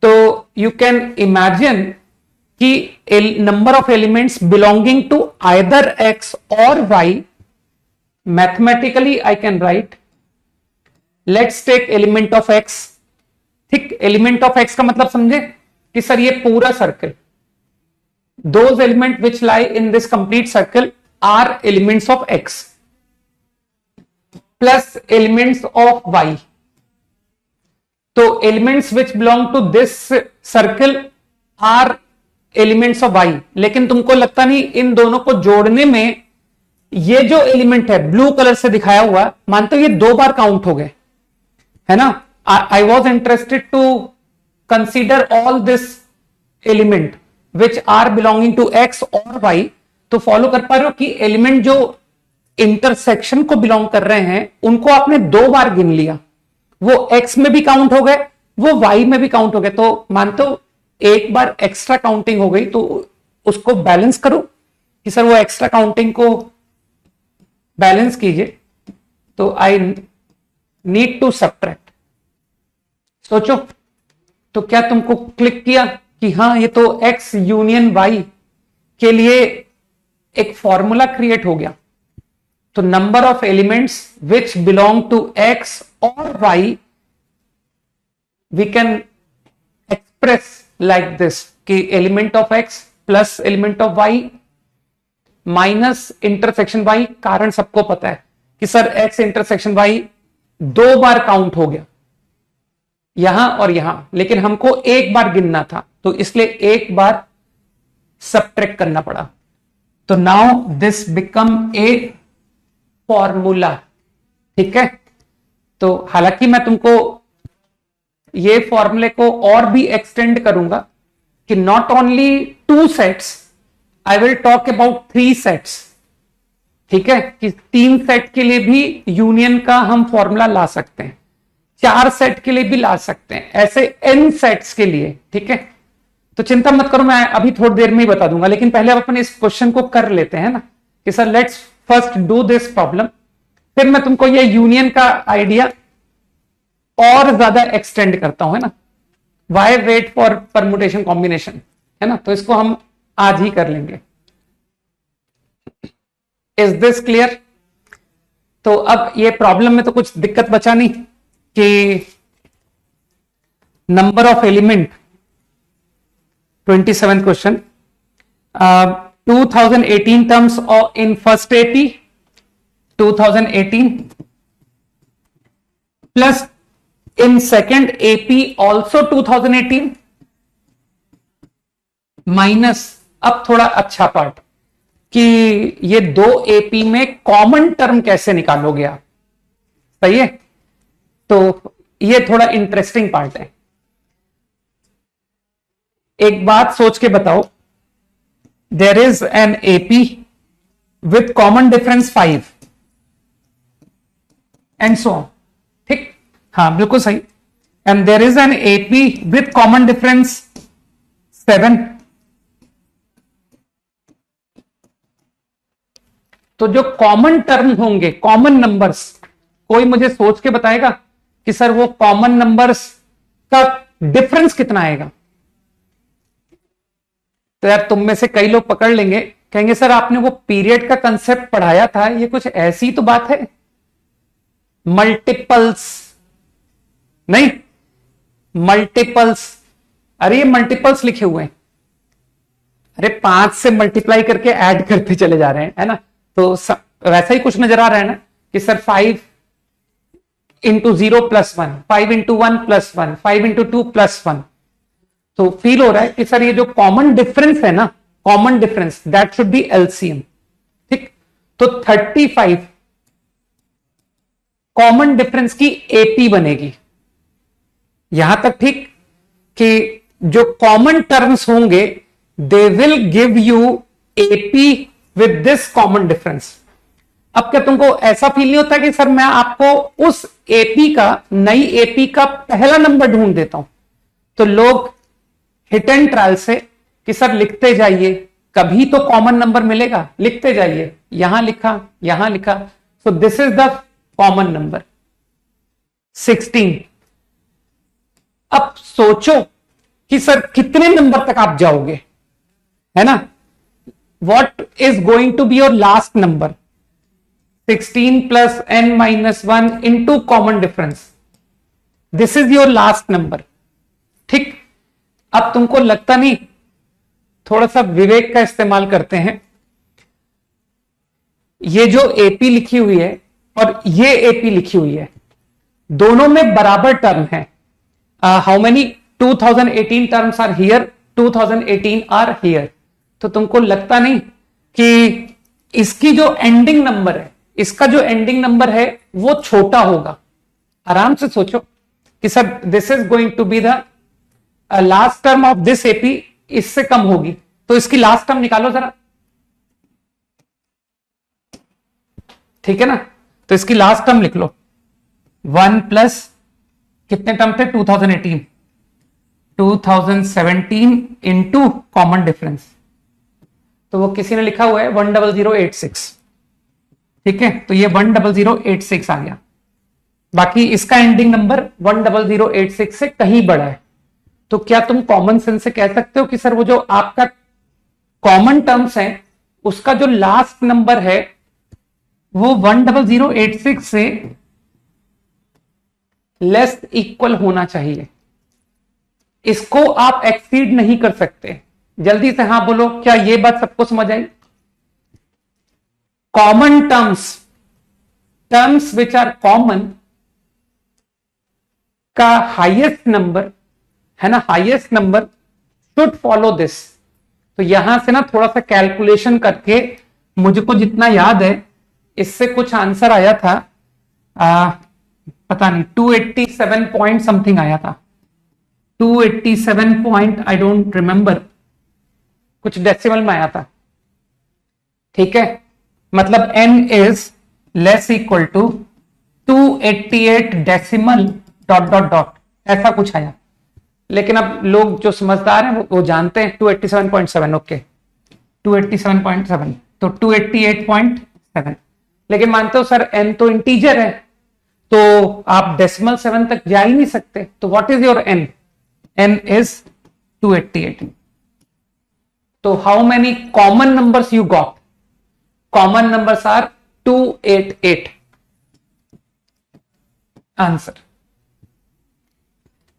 तो यू कैन इमेजिन कि number of elements belonging to either X और Y, mathematically I can write, let's take element of X, ठीक? Element of X का मतलब समझे कि सर ये पूरा circle, those element which lie in this complete circle are elements of X plus elements of Y. तो elements which belong to this circle are elements of Y, लेकिन तुमको लगता नहीं इन दोनों को जोड़ने में ये जो एलिमेंट है ब्लू कलर से दिखाया हुआ, मानते हो ये 2 बार काउंट हो गए, है ना? I was interested to consider all this element which are belonging to X और वाई। तो फॉलो कर पा रहे हो कि एलिमेंट जो इंटरसेक्शन को बिलोंग कर रहे हैं उनको आपने 2 बार गिन लिया, वो एक्स में भी काउंट हो गए, वो वाई में भी काउंट हो गए। तो मानते हो एक बार एक्स्ट्रा काउंटिंग हो गई, तो उसको बैलेंस करो कि सर वो एक्स्ट्रा काउंटिंग को बैलेंस कीजिए। तो आई नीड टू सब्ट्रैक्ट। सोचो, तो क्या तुमको क्लिक किया कि हाँ ये तो एक्स यूनियन वाई के लिए एक फॉर्मूला क्रिएट हो गया? तो number of elements which belong to X और Y we can express like this कि element of X plus element of Y minus intersection Y. कारण सबको पता है कि सर एक्स इंटरसेक्शन वाई 2 बार काउंट हो गया, यहां और यहां, लेकिन हमको 1 बार गिनना था, तो इसलिए 1 बार सबट्रैक्ट करना पड़ा। तो now this become a formula, ठीक है? तो हालांकि मैं तुमको ये फॉर्मूले को और भी एक्सटेंड करूंगा कि not only 2 sets I will talk about 3 sets, ठीक है, कि 3 सेट के लिए भी यूनियन का हम फॉर्मूला ला सकते हैं, 4 सेट के लिए भी ला सकते हैं, ऐसे n सेट्स के लिए, ठीक है। तो चिंता मत करो, मैं अभी थोड़ी देर में ही बता दूंगा, लेकिन पहले अपन इस क्वेश्चन को कर लेते हैं ना, कि sir let's first do this problem, फिर मैं तुमको ये यूनियन का आइडिया और ज्यादा एक्सटेंड करता हूं, है ना। Why wait for permutation combination, है ना, तो इसको हम आज ही कर लेंगे। Is this clear? तो अब ये प्रॉब्लम में तो कुछ दिक्कत बचा नहीं कि number of element, 27th question, 2018 terms in first AP 2018 plus in second AP also 2018 minus, अब थोड़ा अच्छा पार्ट कि ये 2 एपी में कॉमन टर्म कैसे निकालोगे आप, सही है। तो ये थोड़ा इंटरेस्टिंग पार्ट है। एक बात सोच के बताओ, there is an AP with common difference 5 and so on, ठीक, हाँ बिल्कुल सही। And there is an AP with common difference 7। तो जो कॉमन टर्म होंगे, कॉमन नंबर्स, कोई मुझे सोच के बताएगा कि सर वो कॉमन नंबर्स का डिफरेंस कितना आएगा? तो यार तुम में से कई लोग पकड़ लेंगे, कहेंगे सर आपने वो पीरियड का कंसेप्ट पढ़ाया था, ये कुछ ऐसी तो बात है, मल्टीपल्स नहीं, मल्टीपल्स, अरे ये मल्टीपल्स लिखे हुए हैं, अरे 5 से मल्टीप्लाई करके ऐड करते चले जा रहे हैं, है ना। तो वैसा ही कुछ नजर आ रहा है ना कि sir 5 into 0 plus 1, 5 into 1 plus 1, 5 into 2 plus 1। तो फील हो रहा है कि सर ये जो कॉमन डिफरेंस है ना, common difference that should be LCM, ठीक। तो 35 कॉमन डिफरेंस की एपी बनेगी, यहां तक ठीक, कि जो कॉमन टर्म्स होंगे they will give you AP with this common difference. अब क्या तुमको ऐसा फील नहीं होता कि सर मैं आपको उस एपी का, नई एपी का पहला नंबर ढूंढ देता हूं? तो लोग हिट एंड ट्रायल से कि सर लिखते जाइए, कभी तो कॉमन नंबर मिलेगा, लिखते जाइए, यहां लिखा, यहां लिखा, so this is the common number 16। अब सोचो कि सर कितने नंबर तक आप जाओगे, है ना। What is going to be your last number? 16 plus n minus 1 into common difference. This is your last number. ठीक, अब तुमको लगता नहीं, थोड़ा सा विवेक का इस्तेमाल करते हैं। ये जो एपी लिखी हुई है और ये एपी लिखी हुई है, दोनों में बराबर टर्म है। How many 2018 terms are here, 2018 are here. तो तुमको लगता नहीं कि इसकी जो एंडिंग नंबर है, इसका जो एंडिंग नंबर है वो छोटा होगा? आराम से सोचो कि sir this is going to be the last term of this AP, इससे कम होगी, तो इसकी लास्ट टर्म निकालो जरा, ठीक है ना। तो इसकी लास्ट टर्म लिख लो, 1 प्लस कितने टर्म थे 2018, 2017 इंटू कॉमन डिफरेंस, तो वो किसी ने लिखा हुआ है 10086, ठीक है। तो ये 10086 आ गया, बाकी इसका एंडिंग नंबर 10086 से कहीं बड़ा है। तो क्या तुम कॉमन सेंस से कह सकते हो कि सर वो जो आपका कॉमन टर्म्स है उसका जो लास्ट नंबर है वो 10086 से लेस इक्वल होना चाहिए, इसको आप एक्सीड नहीं कर सकते? जल्दी से हाँ बोलो, क्या ये बात सबको समझ आई? Common terms, terms which are common का हाईएस्ट नंबर है ना, highest number should follow this. तो यहां से ना थोड़ा सा कैलकुलेशन करके मुझको जितना याद है, इससे कुछ आंसर आया था, पता नहीं 287 पॉइंट समथिंग आया था, 287 पॉइंट, आई डोंट रिमेंबर, कुछ डेसिमल में आया था। ठीक है, मतलब n is less equal to 288 decimal dot dot dot, ऐसा कुछ आया। लेकिन अब लोग जो समझदार हैं वो जानते हैं 287.7, ओके 287.7, तो 288.7। लेकिन मानते हो सर n तो इंटीजर है, तो आप डेसिमल 7 तक जा ही नहीं सकते, तो what is your n? n is 288। तो how many common numbers you got? Common numbers are 288 answer.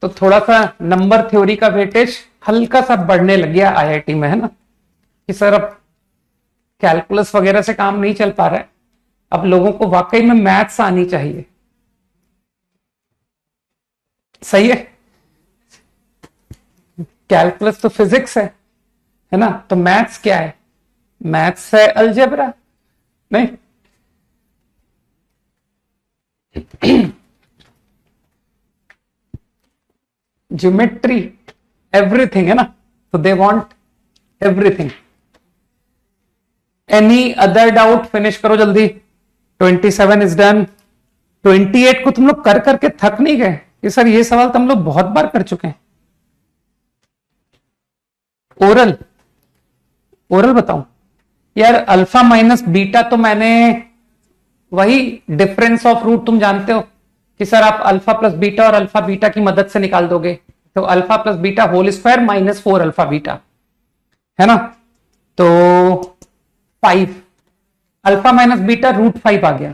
तो थोड़ा सा नंबर थ्योरी का वेटेज हल्का सा बढ़ने लग गया आईआईटी में, है ना, कि सर अब कैलकुलस वगैरह से काम नहीं चल पा रहा है, अब लोगों को वाकई में मैथ्स आनी चाहिए। सही है, कैलकुलस तो फिजिक्स है ना, तो मैथ्स क्या है? मैथ्स है अलजेब्रा, नहीं? ज्योमेट्री, एवरीथिंग, है ना, तो they want everything. Any other doubt? Finish करो जल्दी। 27 इज डन। 28 को तुम लोग कर करके थक नहीं गए कि सर ये सवाल तुम लोग बहुत बार कर चुके हैं? ओरल, ओरल बताऊं यार, अल्फा माइनस बीटा तो मैंने वही डिफरेंस ऑफ रूट तुम जानते हो कि सर आप अल्फा प्लस बीटा और अल्फा बीटा की मदद से निकाल दोगे, तो alpha plus beta whole square minus 4 alpha beta, है ना, तो 5 अल्फा माइनस बीटा √5 आ गया।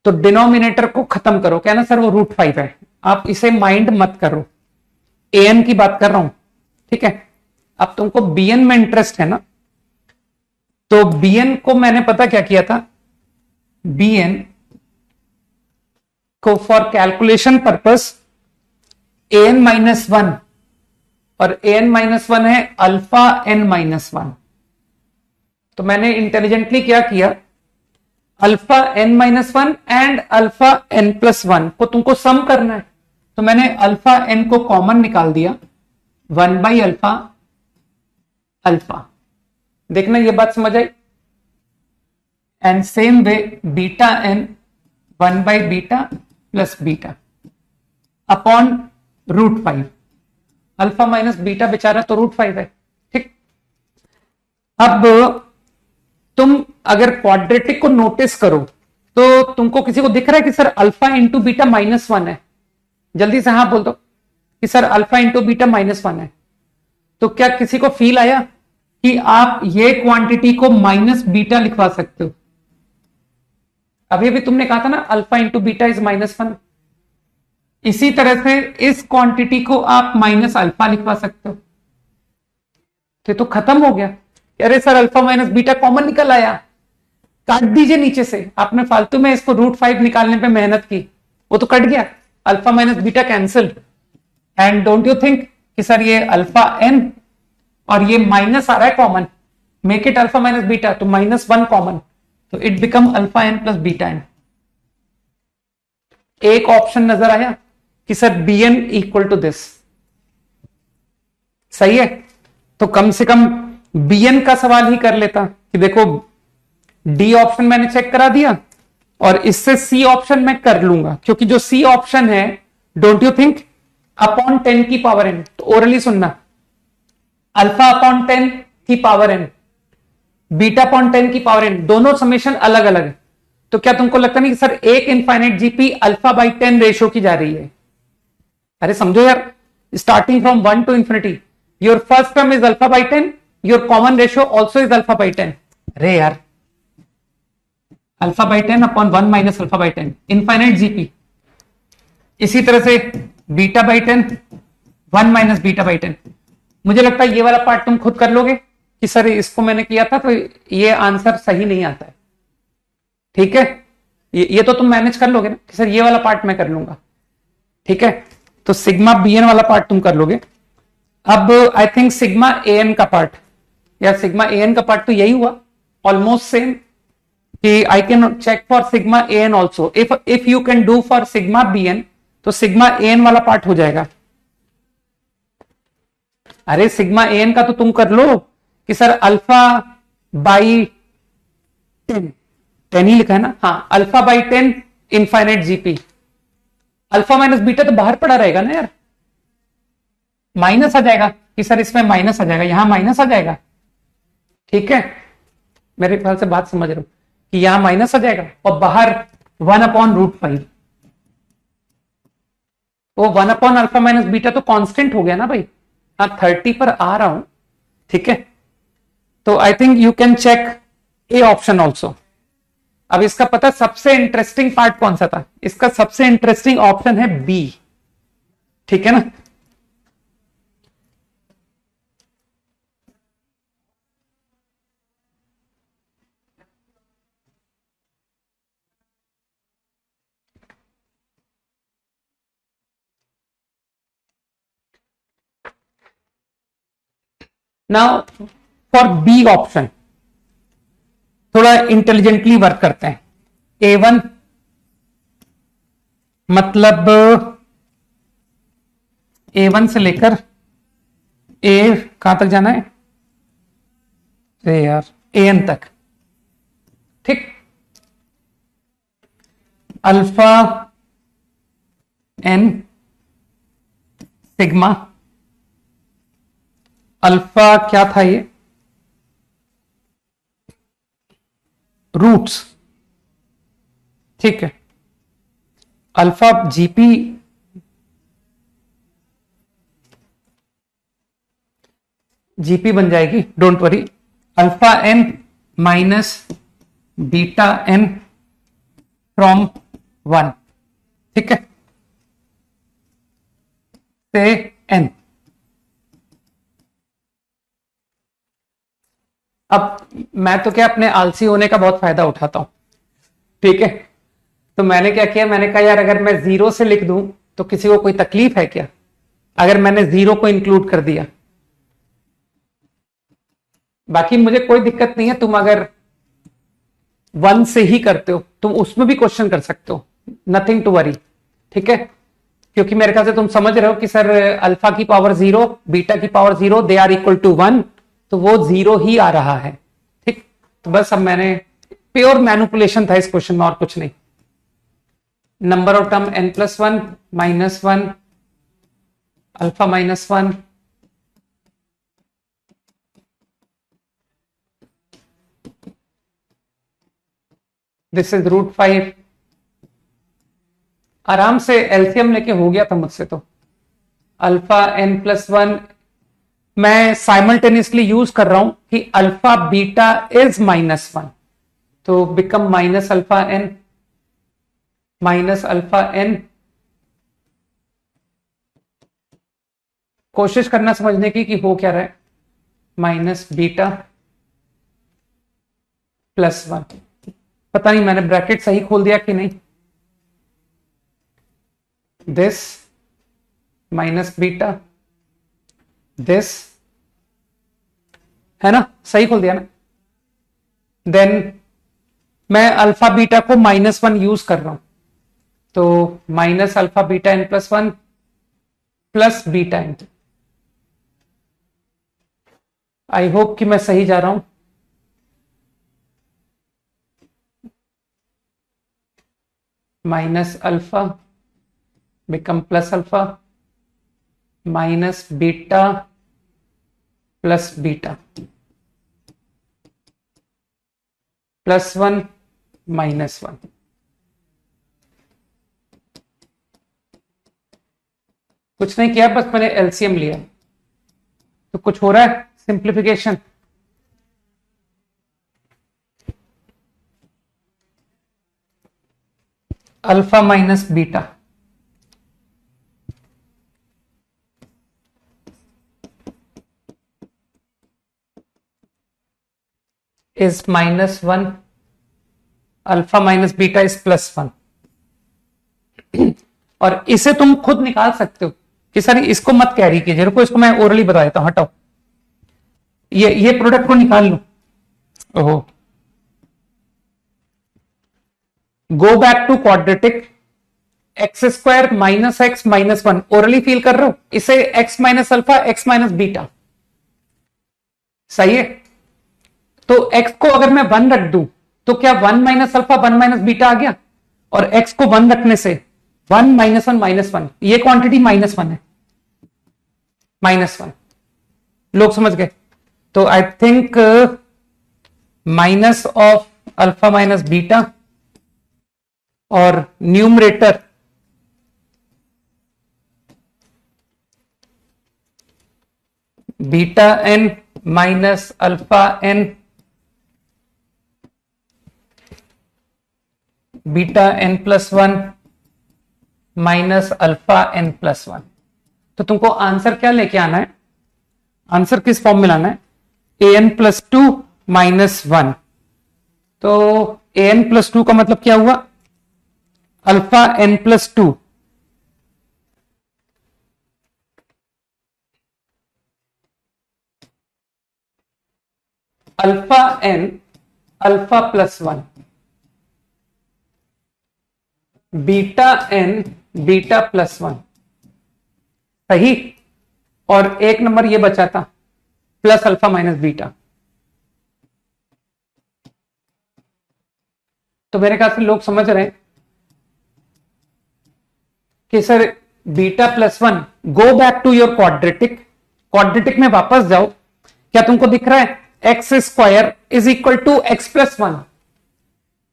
तो डिनोमिनेटर को खत्म करो, कहना सर वो √5 है, आप इसे माइंड मत करो, an की बात कर रहा हूं, ठीक है। अब तुमको bn में इंटरेस्ट है ना, तो bn को मैंने पता क्या किया था, bn को फॉर कैलकुलेशन पर्पस an-1, और an-1 है अल्फा n-1, तो मैंने इंटेलिजेंटली क्या किया, alpha n-1 and alpha n+1 को तुमको सम करना है, तो मैंने अल्फा n को कॉमन निकाल दिया, 1/अल्फा अल्फा। देखना ये बात समझ आई। And same way beta n 1/बीटा plus beta upon √5, alpha minus beta बेचारा तो √5 है, ठीक। अब तुम अगर क्वाड्रेटिक को नोटिस करो तो तुमको किसी को दिख रहा है कि सर अल्फा इंटू बीटा -1 है? जल्दी से हाँ बोल दो कि सर अल्फा इंटू बीटा -1 है। तो क्या किसी को फील आया कि आप ये क्वांटिटी को माइनस बीटा लिखवा सकते हो? अभी अभी तुमने कहा था ना अल्फा इंटू बीटा इज -1, इसी तरह से इस क्वांटिटी को आप माइनस अल्फा लिखवा सकते हो। तो खत्म हो गया। अरे sir alpha minus beta common निकल आया, काट दीजिए नीचे से, आपने फालतू में इसको √5 निकालने पे मेहनत की, वो तो कट गया, alpha minus beta cancel. And don't you think कि सर ये अल्फा n और ये माइनस आ रहा है common, make it alpha minus beta, तो -1 कॉमन, तो it become alpha n plus beta n। एक ऑप्शन नजर आया कि sir bn equal to this, सही है। तो कम से कम bn का सवाल ही कर लेता कि देखो डी ऑप्शन मैंने चेक करा दिया और इससे सी ऑप्शन मैं कर लूंगा, क्योंकि जो सी ऑप्शन है डोंट यू थिंक अपॉन 10 की पावर n, तो ओरली सुनना, अल्फा अपॉन 10 की पावर n, बीटा अपॉन 10 की पावर n, दोनों समेशन अलग अलग है। तो क्या तुमको लगता नहीं कि सर एक इनफाइनाइट जीपी α/10 रेशियो की जा रही है? अरे समझो यार, starting from 1 to infinity, your first term is α/10, your common ratio also is α/10। अरे यार α/10 अपॉन 1 माइनस α/10, इनफाइनाइट जीपी। इसी तरह से β/10 1 माइनस β/10। मुझे लगता है ये वाला पार्ट तुम खुद कर लोगे कि सर इसको मैंने किया था तो ये आंसर सही नहीं आता है, ठीक है। ये तो तुम मैनेज कर लोगे ना कि सर ये वाला पार्ट मैं कर लूंगा, ठीक है। तो सिग्मा bn वाला पार्ट तुम कर लोगे। अब आई थिंक सिग्मा an का पार्ट, या सिग्मा an का पार्ट तो यही हुआ ऑलमोस्ट सेम, कि I can check for sigma an also, if you can do for sigma bn, तो सिग्मा an वाला पार्ट हो जाएगा। अरे सिग्मा an का तो तुम कर लो कि सर अल्फा बाई 10, 10 ही लिखा है ना, हाँ, alpha by 10 infinite GP. Alpha minus beta तो बाहर पड़ा रहेगा ना यार, माइनस आ जाएगा कि सर इसमें माइनस आ जाएगा, यहां माइनस आ जाएगा, ठीक है, मेरे ख्याल से बात समझ रहे हो कि यहां माइनस आ जाएगा और बाहर 1/√5। वो 1 अल्फा माइनस बीटा तो कांस्टेंट हो गया ना भाई, हाँ 30 पर आ रहा हूं, ठीक है। तो I think you can check a option also. अब इसका पता सबसे इंटरेस्टिंग पार्ट कौन सा था, इसका सबसे इंटरेस्टिंग ऑप्शन है बी, ठीक है ना। नाउ फॉर बी ऑप्शन थोड़ा इंटेलिजेंटली वर्क करते हैं। A1 मतलब A1 से लेकर ए कहां तक जाना है, अरे यार AN तक, ठीक। अल्फा एन सिग्मा, अल्फा क्या था ये, रूट्स, ठीक है। अल्फा जीपी, जीपी बन जाएगी, don't worry. Alpha n minus beta n from 1, ठीक है, से एन। अब मैं तो क्या अपने आलसी होने का बहुत फायदा उठाता हूं, ठीक है। तो मैंने क्या किया, मैंने कहा यार अगर मैं 0 से लिख दूं तो किसी को कोई तकलीफ है क्या, अगर मैंने 0 को इंक्लूड कर दिया। बाकी मुझे कोई दिक्कत नहीं है, तुम अगर 1 से ही करते हो तुम उसमें भी क्वेश्चन कर सकते हो, नथिंग टू वरी, ठीक है। क्योंकि मेरे ख्याल से तुम समझ रहे हो कि सर अल्फा की पावर 0 बीटा की power 0 they are equal to 1, तो वो 0 ही आ रहा है, ठीक। तो बस अब मैंने प्योर मैनिपुलेशन था इस क्वेश्चन में और कुछ नहीं। Number of term n+1 -1 alpha -1 this is √5। आराम से एलसीएम लेके हो गया था मुझसे तो। अल्फा n+1 मैं साइमल्टेनियसली यूज कर रहा हूं कि अल्फा बीटा इज -1, तो become minus alpha n minus alpha n. कोशिश करना समझने की कि हो क्या रहा है, माइनस बीटा +1। पता नहीं मैंने ब्रैकेट सही खोल दिया कि नहीं, दिस माइनस बीटा दिस, है ना, सही खोल दिया ना। देन मैं अल्फा बीटा को -1 यूज कर रहा हूं, तो minus alpha beta n+1 plus beta n. I hope कि मैं सही जा रहा हूं। Minus alpha become plus alpha minus beta plus beta +1 -1। कुछ नहीं किया, बस मैंने एलसीएम लिया, तो कुछ हो रहा है simplification. Alpha minus beta is -1, alpha minus beta is +1। और इसे तुम खुद निकाल सकते हो कि सर इसको मत कैरी कीजिए, रुको इसको मैं ओरली बता देता हूं, हटाओ ये प्रोडक्ट को निकाल लो। ओहो, go back to quadratic, x² -x -1 orally फील कर रहे हो, इसे x minus alpha x minus beta, सही है। तो x को अगर मैं 1 रख दूं तो क्या 1 माइनस अल्फा 1 माइनस बीटा आ गया, और x को 1 रखने से 1 माइनस 1 माइनस 1, ये क्वांटिटी -1 है, -1। लोग समझ गए? तो I think minus of alpha minus beta और numerator beta n minus alpha n beta n plus 1 minus alpha n plus 1। तो तुमको आंसर क्या लेके आना है? आंसर किस फॉर्म में लाना है? an plus 2 minus 1। तो an प्लस 2 का मतलब क्या हुआ? Alpha n plus 2 alpha n alpha plus 1 beta n beta plus 1, सही। और एक नंबर ये बचा था प्लस अल्फा माइनस बीटा। तो मेरे ख्याल से लोग समझ रहे हैं कि sir beta plus 1, go back to your quadratic, quadratic में वापस जाओ। क्या तुमको दिख रहा है x square is equal to x plus 1?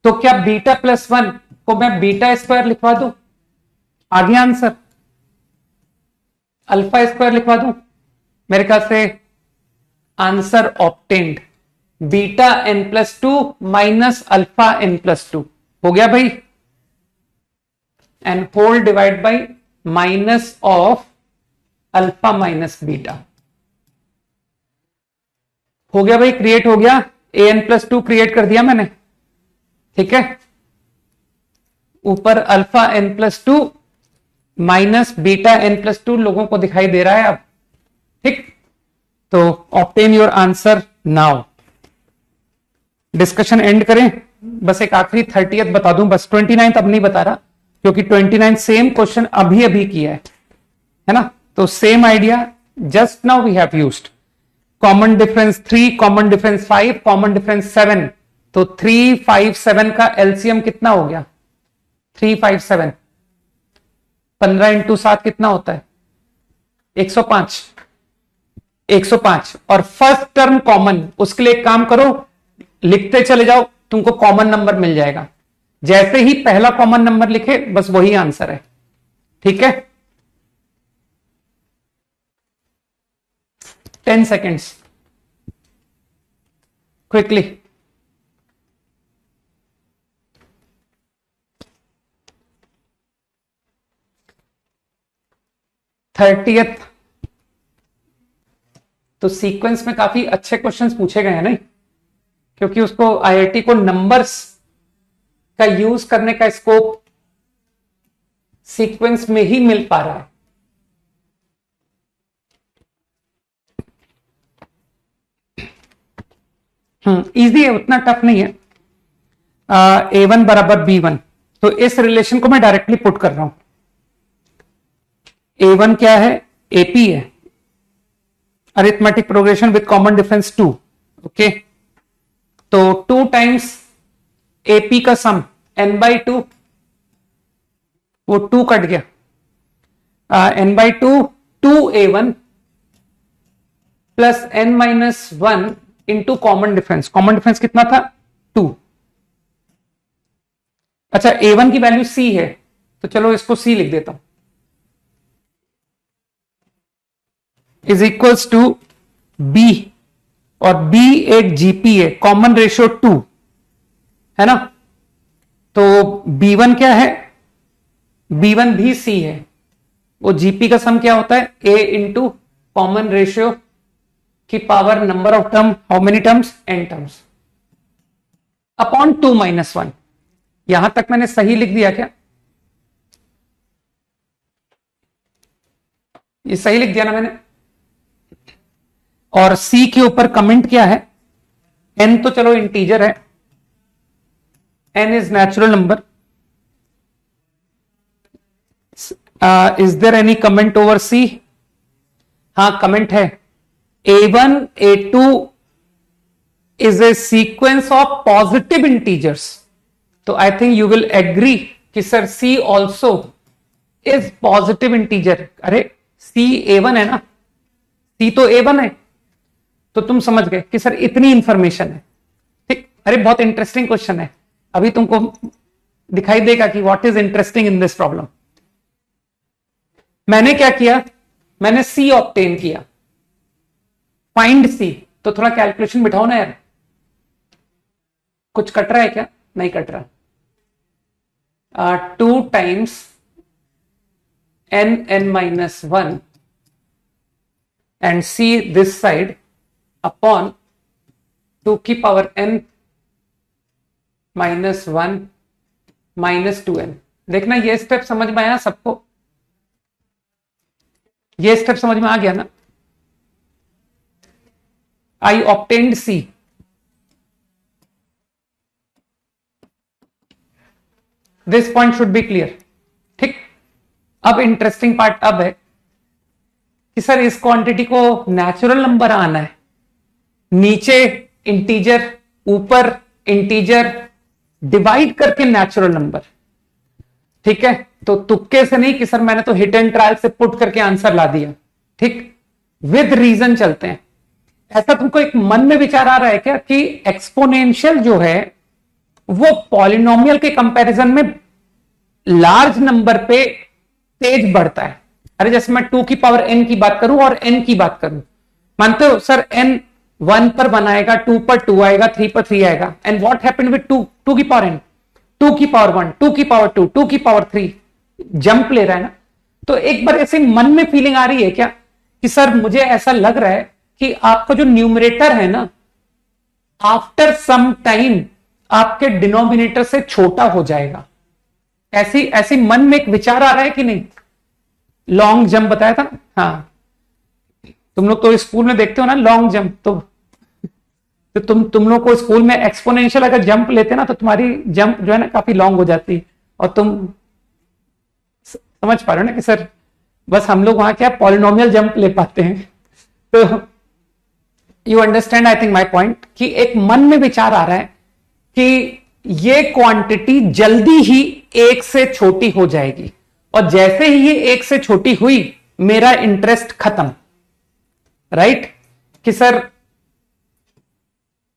तो क्या बीटा प्लस 1 को मैं बीटा स्क्वायर लिखवा दूं? आ गया आंसर। अल्फा स्क्वायर लिखवा दूं? मेरे ख्याल से answer obtained, beta n plus 2 minus alpha n plus 2 हो गया भाई, and whole divide by minus of alpha minus beta. हो गया भाई, क्रिएट हो गया। an प्लस 2 क्रिएट कर दिया मैंने, ठीक है। ऊपर alpha n plus 2 minus beta n plus 2 लोगों को दिखाई दे रहा है अब, ठीक। तो obtain your answer now. Discussion and करें, बस एक आखिरी 30th बता दूं बस, 29th अब नहीं बता रहा क्योंकि 29th सेम क्वेश्चन अभी अभी किया है ना। तो same idea just now we have used. Common difference 3, common difference 5, common difference 7। तो 3, 5, 7 का एलसीएम कितना हो गया? 3, 5, 7, 15 इंटू 7 कितना होता है? 105। 105। और फर्स्ट टर्म कॉमन, उसके लिए एक काम करो, लिखते चले जाओ, तुमको कॉमन नंबर मिल जाएगा। जैसे ही पहला कॉमन नंबर लिखे बस वही आंसर है, ठीक है। 10 seconds क्विकली। थर्टियथ, तो सीक्वेंस में काफी अच्छे क्वेश्चंस पूछे गए हैं नहीं, क्योंकि उसको आईआईटी को नंबर्स का यूज करने का स्कोप सीक्वेंस में ही मिल पा रहा है। इजी है, उतना टफ नहीं है। A1 बराबर B1, तो इस रिलेशन को मैं डायरेक्टली पुट कर रहा हूं। A1 क्या है? AP है, arithmetic progression with common difference 2, okay. तो 2 टाइम्स AP का सम n/2, वो 2 कट गया, n/2 2A1 plus n-1 into common difference. Common difference कितना था? 2। अच्छा, A1 की वैल्यू C है, तो चलो इसको C लिख देता हूं, इज इक्वल्स टू B, और B एक GP है, कॉमन रेशियो 2 है ना। तो B1 क्या है? B1 भी C है, वो GP का सम क्या होता है? A इंटू कॉमन रेशियो की power number of term, how many terms? n terms, upon 2 minus 1। यहां तक मैंने सही लिख दिया क्या? ये सही लिख दिया ना मैंने? और C के ऊपर कमेंट क्या है? n तो चलो इंटीजर है, n is natural number. Is there any comment over C? हाँ, कमेंट है। A1, A2, is a sequence of positive integers. तो I think you will agree कि sir C also is positive integer. अरे C A1 है ना, C तो A1 है, तो तुम समझ गए कि सर इतनी इंफॉर्मेशन है। ठीक, अरे बहुत इंटरेस्टिंग क्वेश्चन है, अभी तुमको दिखाई देगा कि what is interesting in this problem. मैंने क्या किया, मैंने C ऑब्टेन किया, फाइंड C। तो थोड़ा कैलकुलेशन बिठाओ ना यार, कुछ कट रहा है क्या? नहीं कट रहा। 2 times n(n-1) and C this side upon 2 की पावर n -1 -2n। देखना ये स्टेप समझ में आया सबको? ये स्टेप समझ में आ गया ना? I obtained C। This point should be clear। ठीक, अब इंटरेस्टिंग पार्ट अब है कि सर इस क्वांटिटी को नेचुरल नंबर आना है, नीचे इंटीजर ऊपर इंटीजर डिवाइड करके नेचुरल नंबर। ठीक है, तो तुक्के से नहीं कि सर मैंने तो हिट एंड ट्रायल से पुट करके आंसर ला दिया। ठीक, विद रीजन चलते हैं। ऐसा तुमको एक मन में विचार आ रहा है क्या कि एक्सपोनेंशियल जो है वो पॉलिनोमियल के कंपैरिजन में लार्ज नंबर पे तेज बढ़ता है? अरे जैसे मैं 2 की पावर n की बात करूं और n की बात करूं, मानते हो सर n 1 पर 1 आएगा, 2 पर 2 आएगा, 3 पर 3 आएगा, एंड व्हाट हैपेंड विद 2 की पावर n? 2 की पावर 1, 2 की पावर 2, 2 की पावर 3, जंप ले रहा है ना। तो एक बार ऐसे मन में फीलिंग आ रही है क्या कि सर मुझे ऐसा लग रहा है कि आपका जो न्यूमरेटर है ना, आफ्टर सम टाइम आपके डिनोमिनेटर से छोटा हो जाएगा? ऐसी ऐसी मन में एक विचार आ रहा है कि नहीं? लॉन्ग जंप बताया था ना, हाँ, तुम लोग तो स्कूल में देखते हो ना लॉन्ग जंप। तो तुम लोग को स्कूल में एक्सपोनेंशियल अगर जंप लेते ना तो तुम्हारी जंप जो है ना काफी लॉन्ग हो जाती, और तुम समझ पा रहे हो ना कि सर बस हम लोग वहां क्या पॉलिनोमियल जंप ले पाते हैं। तो you understand I think my point, कि एक मन में विचार आ रहा है कि ये क्वांटिटी जल्दी ही 1 से छोटी हो जाएगी, और जैसे ही ये 1 से छोटी हुई मेरा इंटरेस्ट खत्म। राइट, कि सर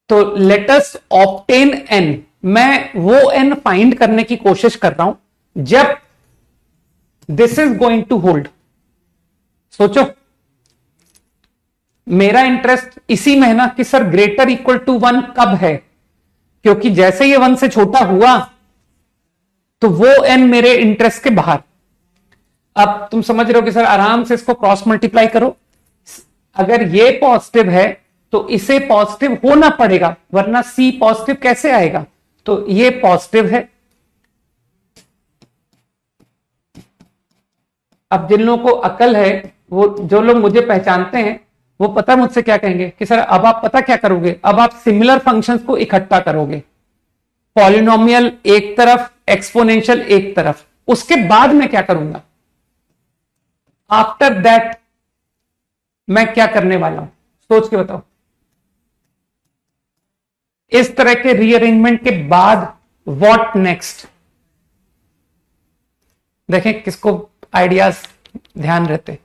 तो लेट अस ऑब्टेन n। मैं वो n फाइंड करने की कोशिश कर रहा हूं जब this is going to hold. सोचो, मेरा इंटरेस्ट इसी में है ना कि सर ग्रेटर इक्वल टू 1 कब है, क्योंकि जैसे ये 1 से छोटा हुआ तो वो n मेरे इंटरेस्ट के बाहर। अब तुम समझ रहे हो कि सर आराम से इसको क्रॉस मल्टीप्लाई करो, अगर ये पॉजिटिव है तो इसे पॉजिटिव होना पड़ेगा, वरना C पॉजिटिव कैसे आएगा? तो ये पॉजिटिव है। अब जिन लोगों को अकल है, वो जो लोग मुझे पहचानते हैं, वो पता मुझसे क्या कहेंगे कि सर अब आप पता क्या करोगे, अब आप सिमिलर फंक्शंस को इकट्ठा करोगे, पॉलिनोमियल एक तरफ, एक्सपोनेंशियल एक तरफ। उसके बाद मैं क्या करूंगा? आफ्टर दैट मैं क्या करने वाला हूं, सोच के बताओ। इस तरह के रीअरेंजमेंट के बाद व्हाट नेक्स्ट? देखें किसको आइडियाज ध्यान रहते।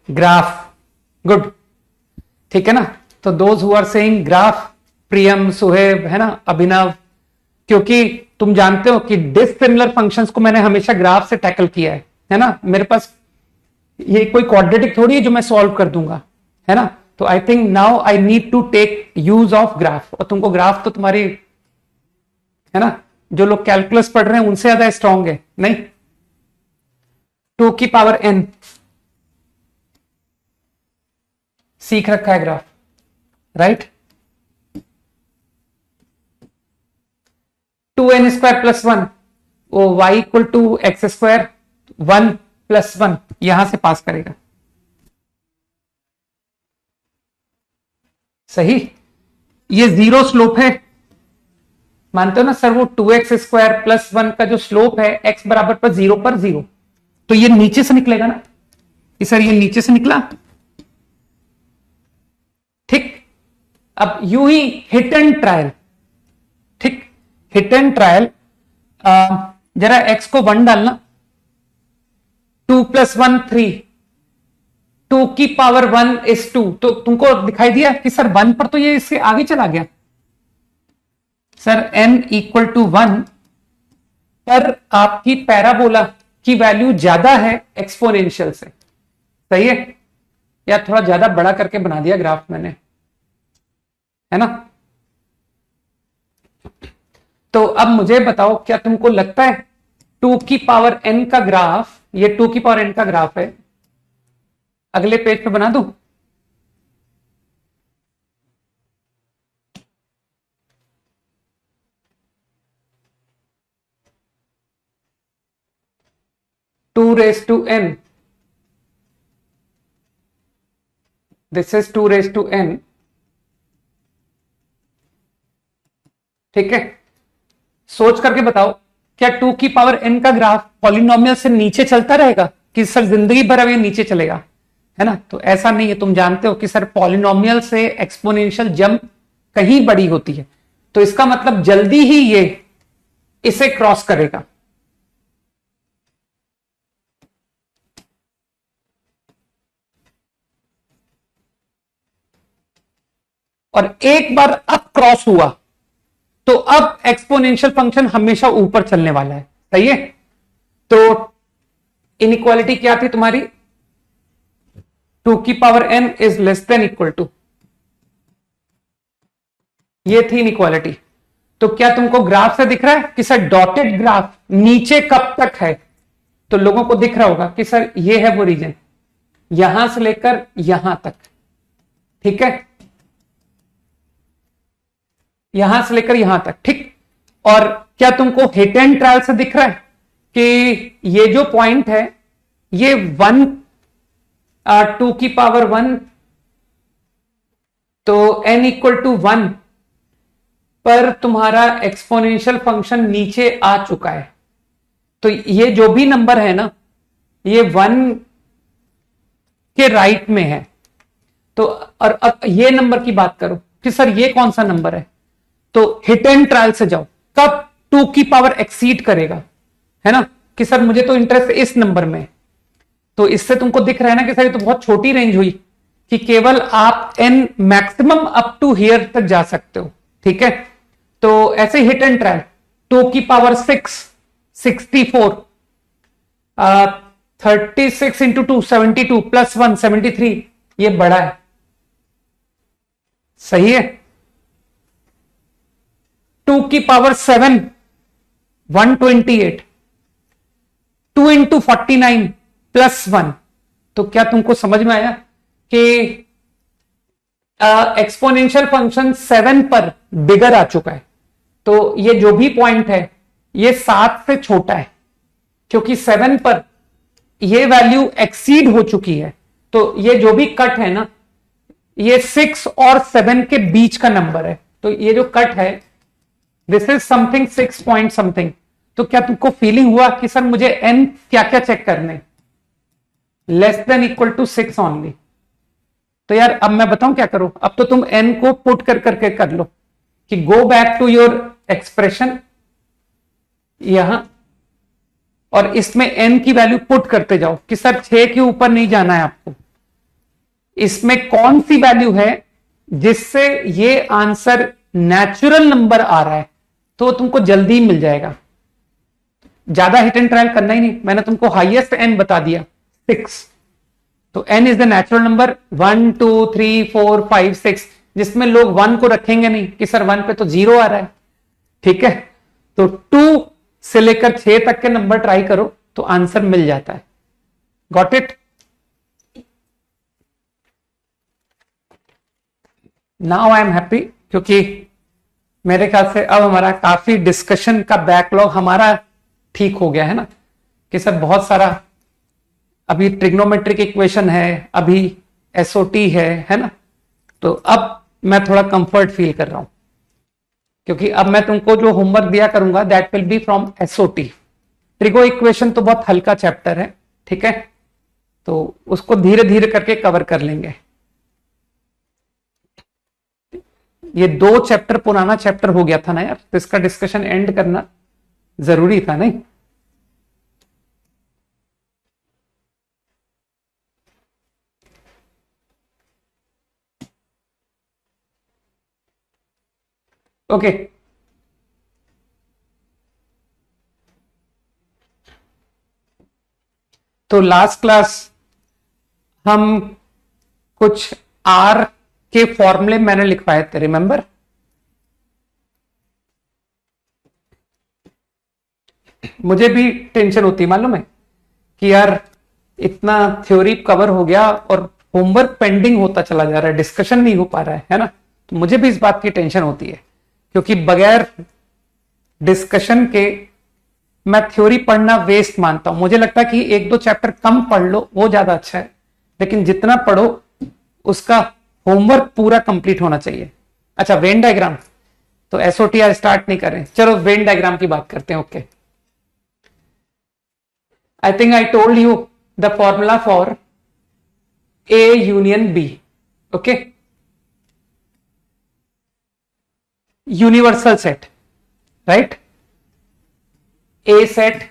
ग्राफ, गुड, ठीक है ना। तो those who are saying graph, Priyam, Suheb, है ना, अभिनव, क्योंकि तुम जानते हो कि डिसिमिलर फंक्शंस को मैंने हमेशा ग्राफ से टैकल किया है ना। मेरे पास ये कोई क्वाड्रेटिक थोड़ी है जो मैं सॉल्व कर दूंगा, है ना। तो I think now I need to take use of graph, और तुमको ग्राफ तो तुम्हारी, है ना, जो लोग कैलकुलस पढ़ रहे हैं उनसे ज्यादा स्ट्रांग है नहीं। 2 की पावर n सीख रखा है graph, right. 2n square plus 1, वो y equal to x square 1 plus 1 यहां से पास करेगा, सही। ये जीरो स्लोप है, मानते हो ना सर, वो 2x स्क्वायर प्लस 1 का जो स्लोप है x बराबर पर 0 पर 0, तो ये नीचे से निकलेगा ना कि सर ये नीचे से निकला, ठीक। अब you he hit and trial, ठीक, हिट एंड ट्रायल। जरा x को 1 डालना, 2 + 1 3, 2 की पावर 1 इज 2। तो तुमको दिखाई दिया कि सर 1 पर तो ये इससे आगे चला गया। सर n = 1 पर आपकी पैराबोला की वैल्यू ज्यादा है एक्सपोनेंशियल से, सही है? या थोड़ा ज्यादा बड़ा करके बना दिया ग्राफ मैंने, है ना? तो अब मुझे बताओ, क्या तुमको लगता है 2 की पावर n का ग्राफ, ये 2 की पावर n का ग्राफ है, अगले पेज पे बना दूं? Two raise to n, this is 2 raise to n, ठीक है? सोच करके बताओ, क्या 2 की पावर n का ग्राफ पॉलिनोमियल से नीचे चलता रहेगा कि सर जिंदगी भर अब ये नीचे चलेगा, है ना? तो ऐसा नहीं है। तुम जानते हो कि सर पॉलिनोमियल से एक्सपोनेंशियल जंप कहीं बड़ी होती है, तो इसका मतलब जल्दी ही ये इसे क्रॉस करेगा। और एक बार अब क्रॉस हुआ तो अब एक्सपोनेंशियल फंक्शन हमेशा ऊपर चलने वाला है, सही है? तो इनइक्वालिटी क्या थी तुम्हारी? 2 की power n is less than equal to, ये थी इनइक्वालिटी। तो क्या तुमको ग्राफ से दिख रहा है कि सर डॉटेड ग्राफ नीचे कब तक है? तो लोगों को दिख रहा होगा कि सर ये है वो रीजन, यहां से लेकर यहां तक, ठीक है? यहां से लेकर यहां तक, ठीक। और क्या तुमको हिट एंड ट्रायल से दिख रहा है कि ये जो पॉइंट है ये 1 2 की पावर 1, तो n = 1 पर तुम्हारा एक्सपोनेंशियल फंक्शन नीचे आ चुका है। तो ये जो भी नंबर है ना, ये 1 के राइट में है। तो और अब ये नंबर की बात करो कि सर ये कौन सा नंबर है, तो हिट एंड ट्रायल से जाओ, कब 2 की पावर एक्सीड करेगा, है ना? कि सर मुझे तो इंटरेस्ट इस नंबर में, तो इससे तुमको दिख रहा है ना कि सर ये तो बहुत छोटी रेंज हुई कि केवल आप n maximum up to here तक जा सकते हो, ठीक है? तो ऐसे हिट एंड ट्रायल 2 की पावर 6 64, 36 इंटू 2 72 प्लस 1 73, ये बड़ा है, सही है? 2 की पावर 7 128, 2 इंटू 49 प्लस 1। तो क्या तुमको समझ में आया कि एक्सपोनेंशियल फंक्शन 7 पर बिगर आ चुका है? तो ये जो भी पॉइंट है ये 7 से छोटा है, क्योंकि 7 पर ये वैल्यू एक्सीड हो चुकी है। तो ये जो भी कट है ना, ये 6 और 7 के बीच का नंबर है। तो ये जो कट है, this is something 6 point something. तो क्या तुमको फीलिंग हुआ कि सर मुझे n क्या क्या चेक करने? Less than equal to 6 only. तो यार अब मैं बताऊं क्या करो, अब तो तुम n को पुट कर करके कर लो कि go back to your expression यहां, और इसमें n की वैल्यू पुट करते जाओ कि सर 6 के ऊपर नहीं जाना है आपको। इसमें कौन सी वैल्यू है जिससे ये आंसर नेचुरल नंबर आ रहा है, तो तुमको जल्दी मिल जाएगा। ज्यादा हिट एंड ट्रायल करना ही नहीं, मैंने तुमको हाईएस्ट n बता दिया 6। तो n is the natural number 1 2 3 4 5 6, जिसमें लोग 1 को रखेंगे नहीं कि सर 1 पे तो 0 आ रहा है, ठीक है? तो 2 से लेकर 6 तक के नंबर ट्राई करो तो आंसर मिल जाता है। Got it? Now I am happy, क्योंकि मेरे ख्याल से अब हमारा काफी डिस्कशन का बैकलॉग हमारा ठीक हो गया है ना, कि सर बहुत सारा अभी ट्रिग्नोमेट्रिक इक्वेशन है, अभी एसओटी है ना? तो अब मैं थोड़ा कंफर्ट फील कर रहा हूं, क्योंकि अब मैं तुमको जो होमवर्क दिया करूंगा that will be from SOT. Trigo equation तो बहुत हल्का चैप्टर है, ठीक है, तो उसको धीरे धीरे करके कवर कर लेंगे। ये 2 चैप्टर पुराना चैप्टर हो गया था ना यार, तो इसका डिस्कशन एंड करना जरूरी था नहीं। ओके, तो लास्ट क्लास हम कुछ आर के फॉर्मूले मैंने लिखवाए थे, रिमेंबर? मुझे भी टेंशन होती है मालूम है कि यार इतना थ्योरी कवर हो गया और होमवर्क पेंडिंग होता चला जा रहा है, डिस्कशन नहीं हो पा रहा है ना। तो मुझे भी इस बात की टेंशन होती है, क्योंकि बगैर डिस्कशन के मैं थ्योरी पढ़ना वेस्ट मानता हूं। मुझे लगता है कि 1-2 चैप्टर कम पढ़ लो वो ज्यादा अच्छा है, लेकिन जितना पढ़ो उसका होमवर्क पूरा कंप्लीट होना चाहिए। अच्छा, वेन डायग्राम, तो एसओटीआर स्टार्ट नहीं करें, चलो वेन डायग्राम की बात करते हैं। Okay, I think I told you the formula for A union B. Okay, universal set, right? A set,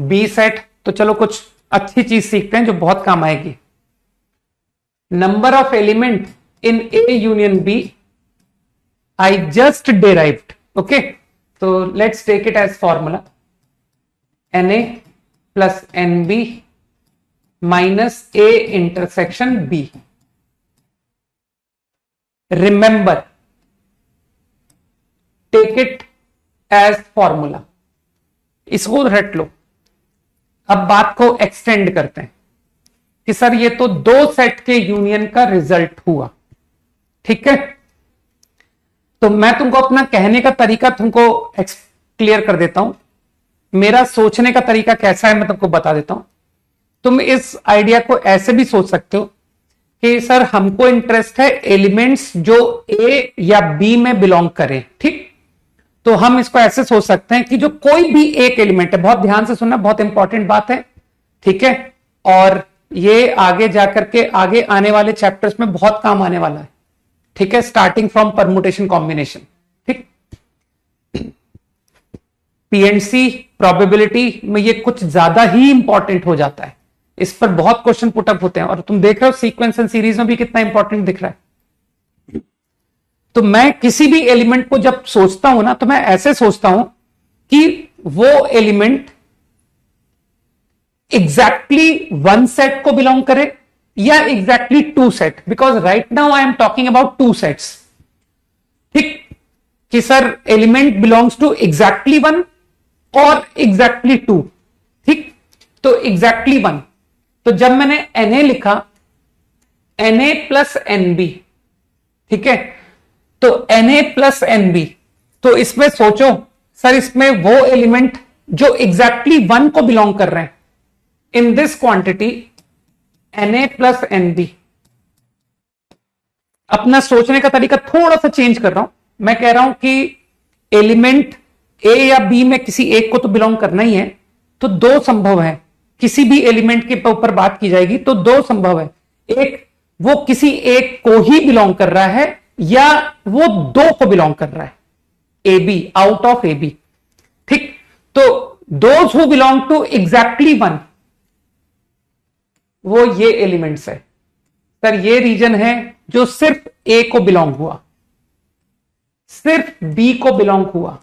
B set, तो चलो कुछ अच्छी चीज सीखते हैं जो बहुत काम आएगी। Number of element in A union B I just derived. Okay, तो let's take it as formula Na plus Nb minus A intersection B। Remember, take it as formula, इसको रट लो। अब बात को एक्सटेंड करते हैं कि सर ये तो 2 सेट के यूनियन का रिजल्ट हुआ, ठीक है? तो मैं तुमको अपना कहने का तरीका तुमको क्लियर कर देता हूं। मेरा सोचने का तरीका कैसा है मैं तुमको बता देता हूं। तुम इस आइडिया को ऐसे भी सोच सकते हो कि सर हमको इंटरेस्ट है एलिमेंट्स जो ए या बी में बिलोंग करें, ठीक? तो हम इसको ऐसे सोच सकते हैं कि जो कोई भी एक एलिमेंट है, बहुत ध्यान से सुनना, बहुत इंपॉर्टेंट बात है, ठीक है? और ये आगे जाकर के आगे आने वाले चैप्टर्स में बहुत काम आने वाला है, ठीक है? स्टार्टिंग फ्रॉम परमुटेशन कॉम्बिनेशन, ठीक? पीएनसी प्रोबेबिलिटी में ये कुछ ज्यादा ही इंपॉर्टेंट हो जाता है, इस पर बहुत क्वेश्चन पुटअप होते हैं, और तुम देख रहे हो सीक्वेंस एंड सीरीज में भी कितना इंपॉर्टेंट दिख रहा है। तो मैं किसी भी एलिमेंट को जब सोचता हूं ना, तो मैं ऐसे सोचता हूं कि वो एलिमेंट एग्जैक्टली 1 सेट को बिलोंग करे या exactly 2 set, because right now I am talking about 2 sets, ठीक? कि sir element belongs to exactly 1 और एग्जैक्टली 2, ठीक? तो एग्जैक्टली 1, तो जब मैंने Na लिखा, Na प्लस Nb, ठीक है? तो Na प्लस Nb, तो इसमें सोचो सर, इसमें वो एलिमेंट जो एग्जैक्टली 1 को बिलोंग कर रहे हैं, in this quantity Na plus Nb। अपना सोचने का तरीका थोड़ा सा चेंज कर रहा हूं, मैं कह रहा हूं कि एलिमेंट ए या बी में किसी एक को तो बिलोंग करना ही है, तो 2 संभव है। किसी भी एलिमेंट के ऊपर बात की जाएगी तो 2 संभव है, एक वो किसी एक को ही बिलोंग कर रहा है या वो 2 को बिलोंग कर रहा है, A B, out of A B, ठीक? तो those who belong to exactly 1, वो ये एलिमेंट्स है। सर ये रीजन है जो सिर्फ ए को बिलोंग हुआ, सिर्फ बी को बिलोंग हुआ,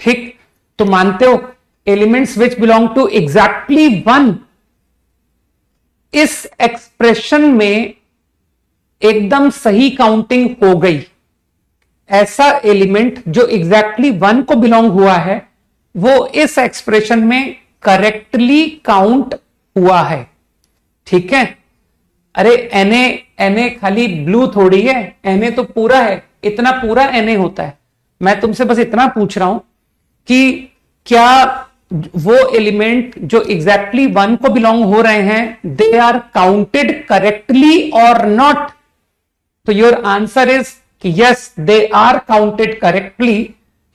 ठीक? तो मानते हो elements which belong to exactly 1 इस एक्सप्रेशन में एकदम सही काउंटिंग हो गई। ऐसा एलिमेंट जो एग्जैक्टली 1 को बिलोंग हुआ है वो इस एक्सप्रेशन में करेक्टली काउंट हुआ है, ठीक है? अरे Na खाली ब्लू थोड़ी है, Na तो पूरा है, इतना पूरा Na होता है। मैं तुमसे बस इतना पूछ रहा हूं कि क्या वो एलिमेंट जो एग्जैक्टली 1 को बिलोंग हो रहे हैं, दे आर काउंटेड करेक्टली और नॉट? तो योर आंसर इज कि yes, they are counted correctly,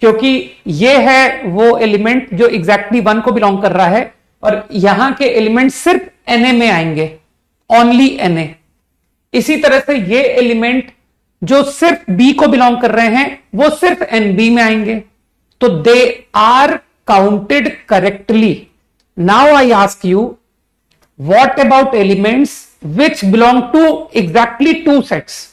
क्योंकि ये है वो एलिमेंट जो एग्जैक्टली 1 को बिलोंग कर रहा है, और यहां के एलिमेंट सिर्फ Na में आएंगे, ओनली Na। इसी तरह से ये एलिमेंट जो सिर्फ बी को बिलोंग कर रहे हैं वो सिर्फ Nb में आएंगे, तो they are counted correctly. Now I ask you, what about elements which belong to exactly two sets?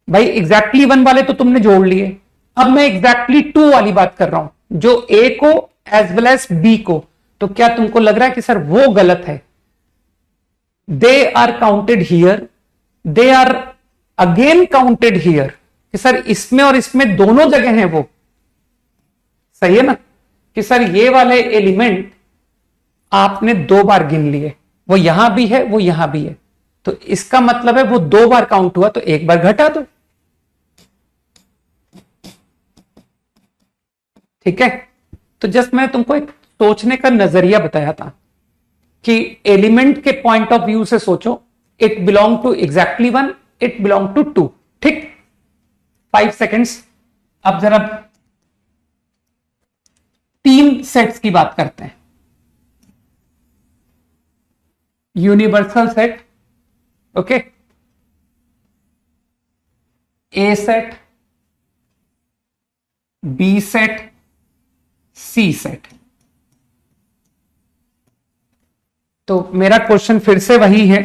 भाई एग्जैक्टली वन वाले तो तुमने जोड़ लिए, अब मैं एग्जैक्टली टू वाली बात कर रहा हूं, जो ए को एज वेल एज बी को। तो क्या तुमको लग रहा है कि सर वो गलत है? They are counted here, they are again counted here, कि सर इसमें और इसमें दोनों जगह हैं वो। सही है ना? कि सर ये वाले एलिमेंट आपने दो बार गिन लिए, वो यहां भी है वो यहां भी है, तो इसका मतलब है वो दो बार काउंट हुआ, तो एक बार घटा दो। ठीक है? तो जस्ट मैं तुमको एक सोचने का नजरिया बताया था कि एलिमेंट के पॉइंट ऑफ व्यू से सोचो, it belong to exactly one, it belong to two. ठीक, 5 सेकेंड्स। अब जरा तीन सेट्स की बात करते हैं। Universal set, okay, A set, B set, C set. तो मेरा क्वेश्चन फिर से वही है,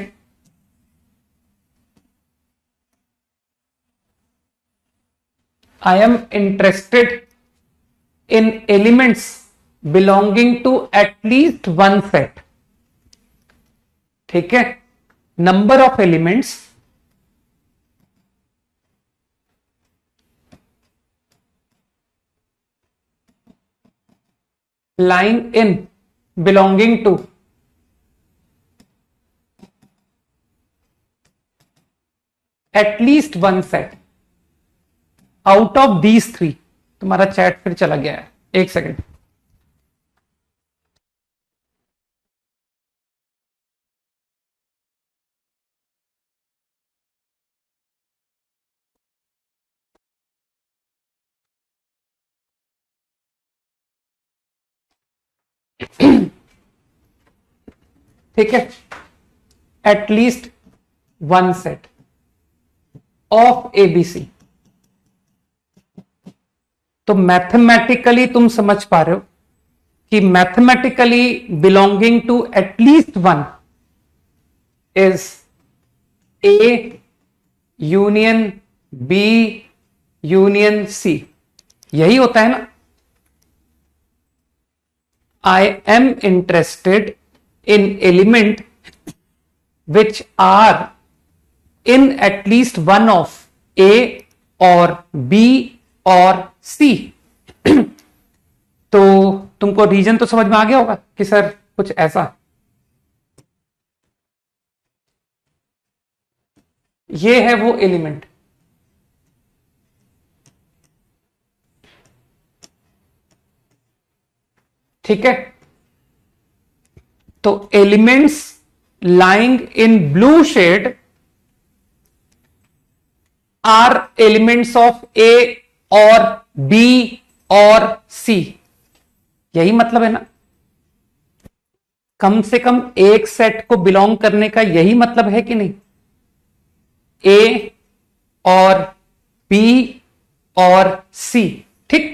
I am interested in elements belonging to at least one set. ठीक है? Number of elements lying in belonging to at least one set out of these three। तुम्हारा chat फिर चला गया है, एक सेकेंड। ठीक है? At least one set of A B C. तो मैथमेटिकली तुम समझ पा रहे हो कि mathematically belonging to at least one is A union B union C. यही होता है ना? I am interested in element which are in at least one of A or B or C। तो तुमको रीजन तो समझ में आ गया होगा कि सर कुछ ऐसा, ये है वो एलिमेंट। ठीक है? तो elements lying in blue shade are elements of A और बी और सी। यही मतलब है ना? कम से कम एक सेट को बिलोंग करने का यही मतलब है कि नहीं? ए और बी और सी। ठीक?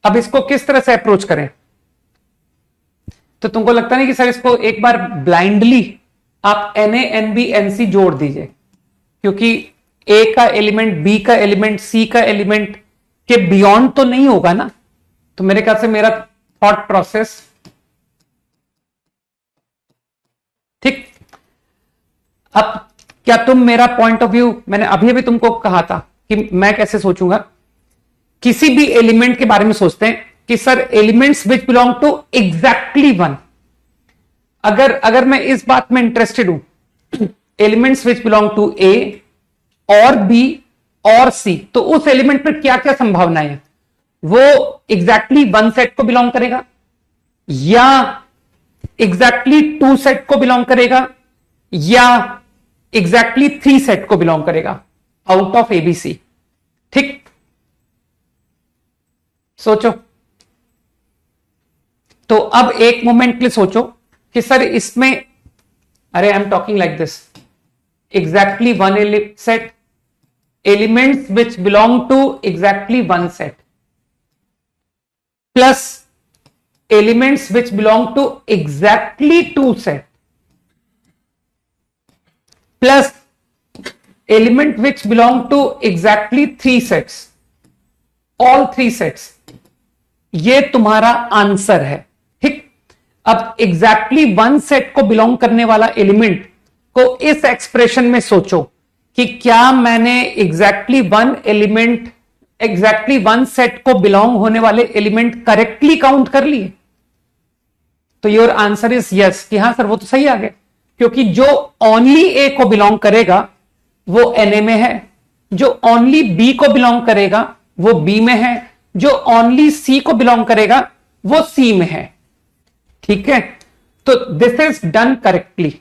अब इसको किस तरह से अप्रोच करें? तो तुमको लगता नहीं कि सर इसको एक बार ब्लाइंडली आप Na Nb Nc जोड़ दीजिए, क्योंकि ए का एलिमेंट, बी का एलिमेंट, सी का एलिमेंट के बियॉन्ड तो नहीं होगा ना। तो मेरे ख्याल से मेरा थॉट प्रोसेस ठीक। अब क्या तुम मेरा पॉइंट ऑफ व्यू, मैंने अभी अभी तुमको कहा था कि मैं कैसे सोचूंगा, किसी भी एलिमेंट के बारे में सोचते हैं कि sir elements which belong to exactly one. अगर मैं इस बात में इंटरेस्टेड हूं, elements which belong to A और बी और सी, तो उस एलिमेंट पर क्या क्या संभावनाएं हैं? वो एग्जैक्टली वन सेट को बिलोंग करेगा, या एग्जैक्टली टू सेट को बिलोंग करेगा, या एग्जैक्टली थ्री सेट को बिलोंग करेगा आउट ऑफ एबीसी। ठीक? सोचो। तो अब एक मोमेंट के लिए सोचो कि सर इसमें, अरे I am talking like this, exactly one set, elements which belong to exactly one set, plus elements which belong to exactly two set, plus element which belong to exactly three sets, all three sets. ये तुम्हारा answer है। ठीक, अब exactly one set को belong करने वाला element को इस एक्सप्रेशन में सोचो कि क्या मैंने exactly one element, exactly one set को बिलोंग होने वाले एलिमेंट करेक्टली काउंट कर लिए? तो योर आंसर इज यस, कि हां सर वो तो सही आ गया, क्योंकि जो ओनली ए को बिलोंग करेगा वो एनए में है, जो ओनली बी को बिलोंग करेगा वो बी में है, जो ओनली सी को बिलोंग करेगा वो सी में है। ठीक है, तो दिस इज डन करेक्टली।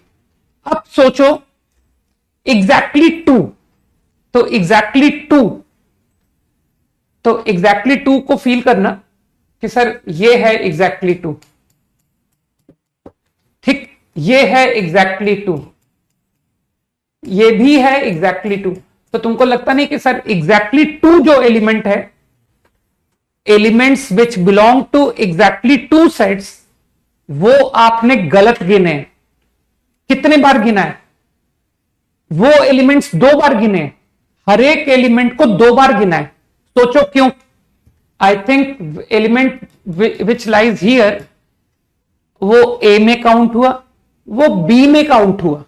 अब सोचो एग्जैक्टली टू, तो एग्जैक्टली टू, तो एग्जैक्टली टू को फील करना कि सर ये है एग्जैक्टली टू। ठीक, ये है एग्जैक्टली टू, ये भी है एग्जैक्टली टू। तो तुमको लगता नहीं कि सर एग्जैक्टली टू जो एलिमेंट है, elements which belong to exactly two sets, वो आपने गलत गिने? कितने बार गिना है? वो एलिमेंट्स दो बार गिने, हर एक एलिमेंट को दो बार गिना है। सोचो क्यों? I think element which lies here वो ए में काउंट हुआ, वो बी में काउंट हुआ।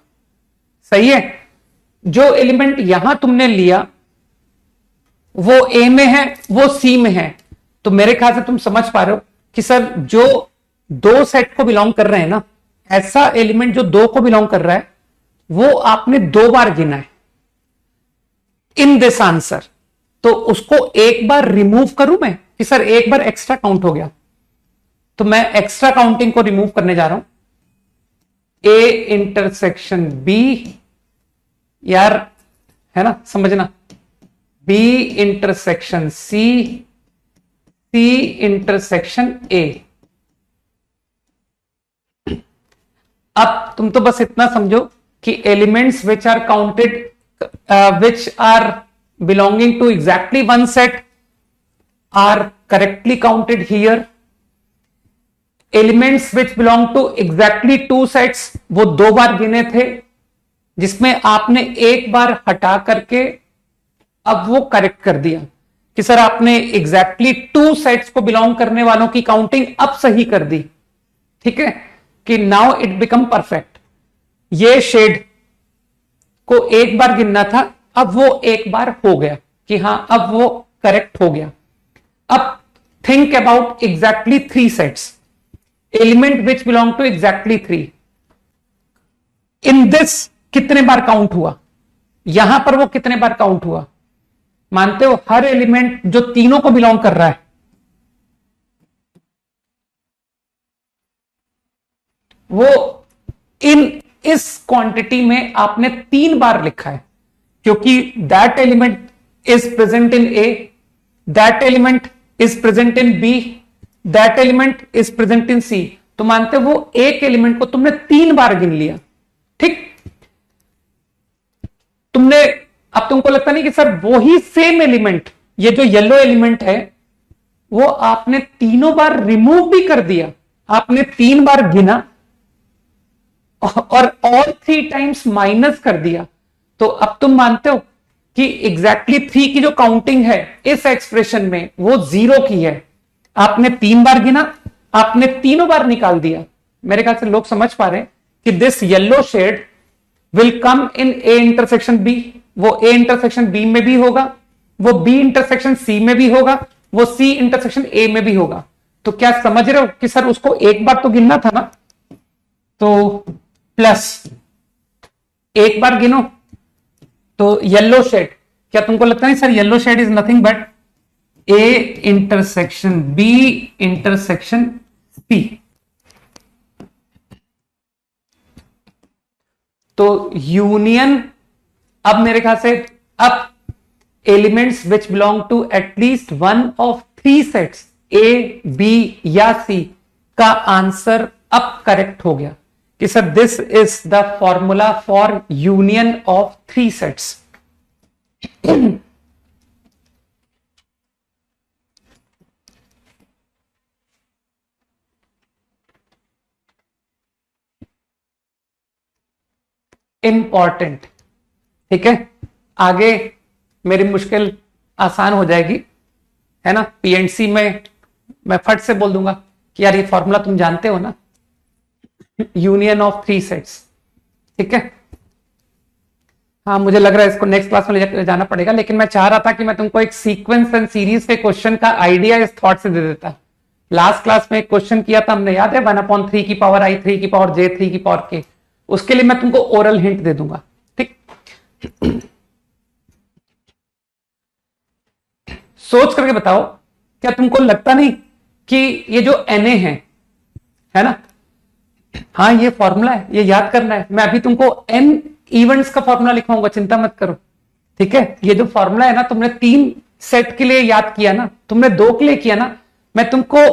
सही है, जो एलिमेंट यहां तुमने लिया वो ए में है, वो सी में है। तो मेरे ख्याल से तुम समझ पा रहे हो कि सर जो दो सेट को बिलोंग कर रहे हैं ना, ऐसा एलिमेंट जो दो को बिलोंग कर रहा है वो आपने दो बार गिना है इन दिस आंसर। तो उसको एक बार रिमूव करूं मैं कि सर एक बार एक्स्ट्रा काउंट हो गया? तो मैं एक्स्ट्रा काउंटिंग को रिमूव करने जा रहा हूं। ए इंटरसेक्शन बी, यार है ना, समझना, B intersection C, C intersection A. अब तुम तो बस इतना समझो कि elements which are counted, which are belonging to exactly one set are correctly counted here. Elements which belong to exactly two sets वो दो बार गिने थे, जिसमें आपने एक बार हटा करके अब वो करेक्ट कर दिया कि सर आपने एग्जैक्टली टू सेट्स को बिलोंग करने वालों की काउंटिंग अब सही कर दी। ठीक है, कि नाउ इट बिकम परफेक्ट। ये शेड को एक बार गिनना था, अब वो एक बार हो गया कि हां अब वो करेक्ट हो गया। अब think about exactly three sets, element which belong to exactly three. In this कितने बार काउंट हुआ? यहां पर वो कितने बार काउंट हुआ? मानते हो हर एलिमेंट जो तीनों को बिलोंग कर रहा है वो इस क्वांटिटी में आपने तीन बार लिखा है, क्योंकि that element is present in A, that element is present in B, that element is present in C. तो मानते हो वो एक एलिमेंट को तुमने तीन बार गिन लिया। ठीक, तुमने, अब तुमको लगता नहीं कि सर वो ही सेम एलिमेंट, ये जो येलो एलिमेंट है वो आपने तीनों बार रिमूव भी कर दिया, आपने तीन बार गिना और ऑल थ्री टाइम्स माइनस कर दिया। तो अब तुम मानते हो कि एग्जैक्टली थ्री की जो काउंटिंग है इस एक्सप्रेशन में वो जीरो की है। आपने तीन बार गिना, आपने तीनों बार निकाल दिया। मेरे ख्याल से लोग समझ पा रहे हैं कि this yellow shade will come in A intersection B, वो ए इंटरसेक्शन बी में भी होगा, वो बी इंटरसेक्शन सी में भी होगा, वो सी इंटरसेक्शन ए में भी होगा। तो क्या समझ रहे हो कि सर उसको एक बार तो गिनना था ना? तो प्लस एक बार गिनो तो येलो शेड, क्या तुमको लगता नहीं sir yellow shade is nothing but A intersection B intersection C? तो यूनियन, अब मेरे ख्याल से अब elements which belong to at least one of three sets A, B या सी का आंसर अब करेक्ट हो गया कि sir this is the formula for union of three sets. Important, ठीक है। आगे मेरी मुश्किल आसान हो जाएगी, है ना। पीएनसी में मैं फट से बोल दूंगा कि यार ये फॉर्मूला तुम जानते हो ना, यूनियन ऑफ थ्री सेट्स, ठीक है। हाँ, मुझे लग रहा है इसको नेक्स्ट क्लास में ले जाना पड़ेगा, लेकिन मैं चाह रहा था कि मैं तुमको एक सीक्वेंस एंड सीरीज के क्वेश्चन का आइडिया इस थॉट से दे देता। लास्ट क्लास में एक क्वेश्चन किया था हमने, याद है, 1/3 की पावर आई, 3 की पावर जे, 3 की पावर के। उसके लिए मैं तुमको ओरल हिंट दे दूंगा, ठीक। सोच करके बताओ, क्या तुमको लगता नहीं कि ये जो Na है ना, हाँ ये फॉर्मूला है, ये याद करना है। मैं अभी तुमको n इवेंट्स का फॉर्मूला लिखवाऊंगा, चिंता मत करो, ठीक है। ये जो फॉर्मूला है ना, तुमने 3 सेट के लिए याद किया ना, तुमने 2 के लिए किया ना, मैं तुमको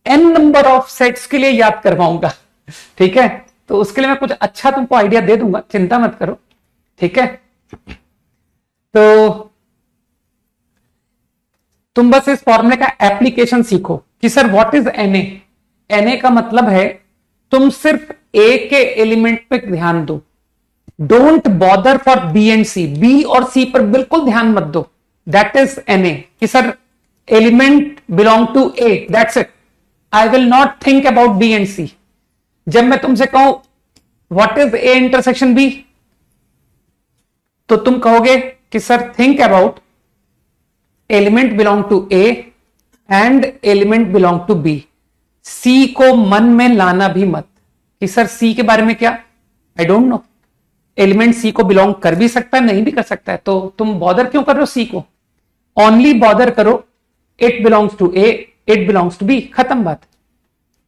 n नंबर ऑफ सेट्स के लिए याद करवाऊंगा, ठीक है। तो उसके लिए मैं कुछ अच्छा तुमको आइडिया दे दूंगा, चिंता मत करो, ठीक है। तो तुम बस इस फॉर्मूले का एप्लीकेशन सीखो कि सर व्हाट इज Na का मतलब है तुम सिर्फ ए के एलिमेंट पे ध्यान दो, don't bother for B and C, B और सी पर बिल्कुल ध्यान मत दो। दैट इज Na कि sir element belong to A, that's it. I will not think about B and C. जब मैं तुमसे कहूं what is A intersection B, तो तुम कहोगे कि sir think about element belong to A and element belong to B. C को मन में लाना भी मत कि सर सी के बारे में क्या, आई डोंट नो। एलिमेंट सी को बिलोंग कर भी सकता है, नहीं भी कर सकता है, तो तुम बॉदर क्यों कर रहे हो सी को। ओनली बॉदर करो it belongs to A, it belongs to B, खत्म बात।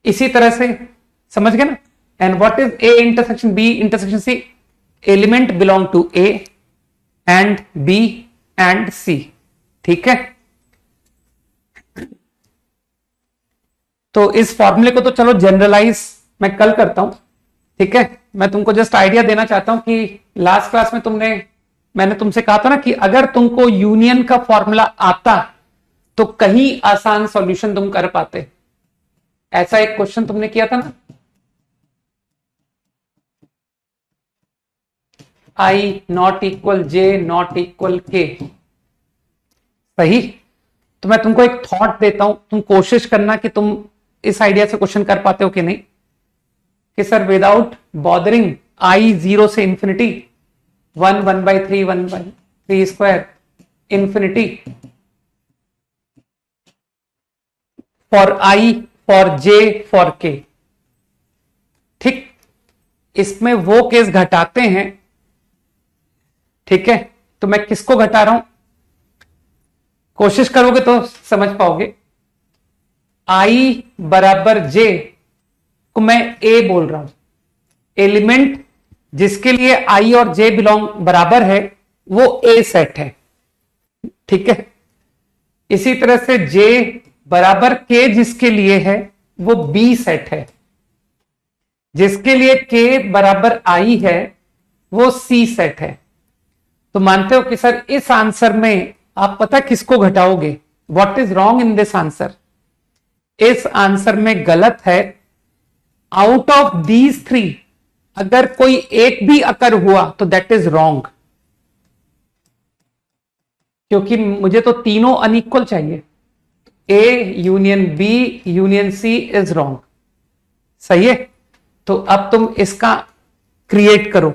इसी तरह से समझ गए ना। And what is A intersection B intersection C, element belong to A and B and C, ठीक है। तो इस फॉर्मूले को तो चलो जनरलाइज मैं कल करता हूं, ठीक है। मैं तुमको जस्ट आइडिया देना चाहता हूं कि लास्ट क्लास में मैंने तुमसे कहा था ना कि अगर तुमको यूनियन का फॉर्मूला आता तो कहीं आसान सॉल्यूशन तुम कर पाते। ऐसा एक क्वेश्चन तुमने किया था ना, I not equal J not equal K, सही। तो मैं तुमको एक थॉट देता हूं, तुम कोशिश करना कि तुम इस आइडिया से क्वेश्चन कर पाते हो कि नहीं, कि सर विदाउट बॉदरिंग आई 0 से infinity 1 1/3 1/3 square infinity for I for J for के, ठीक। इसमें वो केस घटाते हैं, ठीक है। तो मैं किसको घटा रहा हूं, कोशिश करोगे तो समझ पाओगे। आई बराबर जे को मैं ए बोल रहा हूं, एलिमेंट जिसके लिए आई और जे बिलोंग बराबर है वो ए सेट है, ठीक है। इसी तरह से जे बराबर के जिसके लिए है वो बी सेट है, जिसके लिए के बराबर आई है वो सी सेट है। तो मानते हो कि सर इस आंसर में आप पता किसको घटाओगे, what is wrong in this answer. इस आंसर में गलत है आउट ऑफ दीज 3 अगर कोई एक भी अकर हुआ तो दैट इज रॉन्ग, क्योंकि मुझे तो तीनों अनइक्वल चाहिए। A union B union C is wrong, सही है। तो अब तुम इसका क्रिएट करो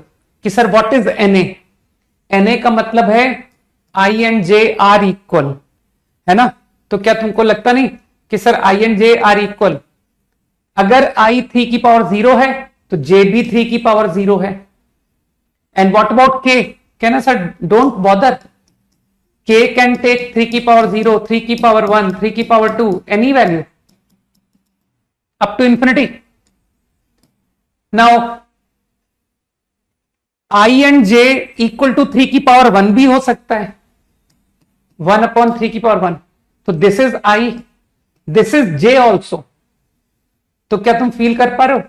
कि सर व्हाट इज Na का मतलब है आई एंड जे आर इक्वल, है ना। तो क्या तुमको लगता नहीं कि sir I and J are equal, अगर आई 3 की पावर 0 है तो जे भी 3 की पावर 0 है। एंड व्हाट अबाउट के, कहना सर डोंट बॉदर, के कैन टेक 3 की पावर 0, 3 की पावर 1, 3 की power 2, any value up to infinity. Now I and J equal to 3 की पावर 1 भी हो सकता है, 1/3 की पावर 1। तो this is I this is J also. तो क्या तुम फील कर पा रहे हो?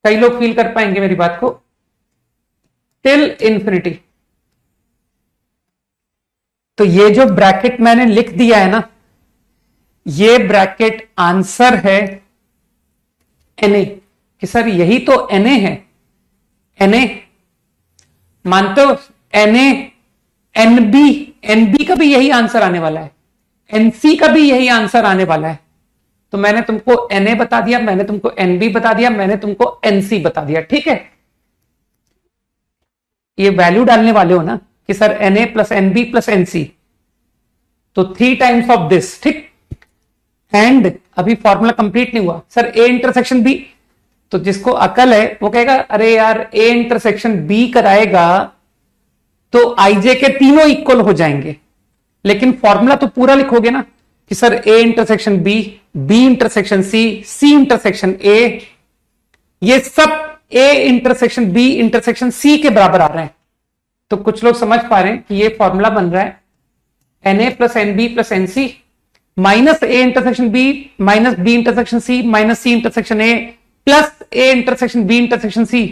कई लोग फील कर पाएंगे मेरी बात को। Till infinity. तो ये जो ब्रैकेट मैंने लिख दिया है ना, ये ब्रैकेट आंसर है Na कि सर यही तो Na है। Na मानते हो? Na NB का भी यही आंसर आने वाला है, NC का भी यही आंसर आने वाला है। तो मैंने तुमको Na बता दिया, मैंने तुमको NB बता दिया, मैंने तुमको NC बता दिया, ठीक है। ये वैल्यू डालने वाले हो ना कि sir Na plus NB plus NC, तो 3 टाइम्स ऑफ दिस, ठीक। एंड अभी फॉर्मूला कंप्लीट नहीं हुआ, सर A इंटरसेक्शन B। तो जिसको अकल है वो कहेगा अरे यार A इंटरसेक्शन B कराएगा तो IJ के तीनों इक्वल हो जाएंगे, लेकिन फॉर्मूला तो पूरा लिखोगे ना कि sir A intersection B, B intersection C, C intersection A, ये सब A intersection B intersection C के बराबर आ रहे हैं। तो कुछ लोग समझ पा रहे हैं कि ये फॉर्मूला बन रहा है Na plus NB plus NC minus A intersection B minus B intersection C minus C intersection A plus A intersection B intersection C।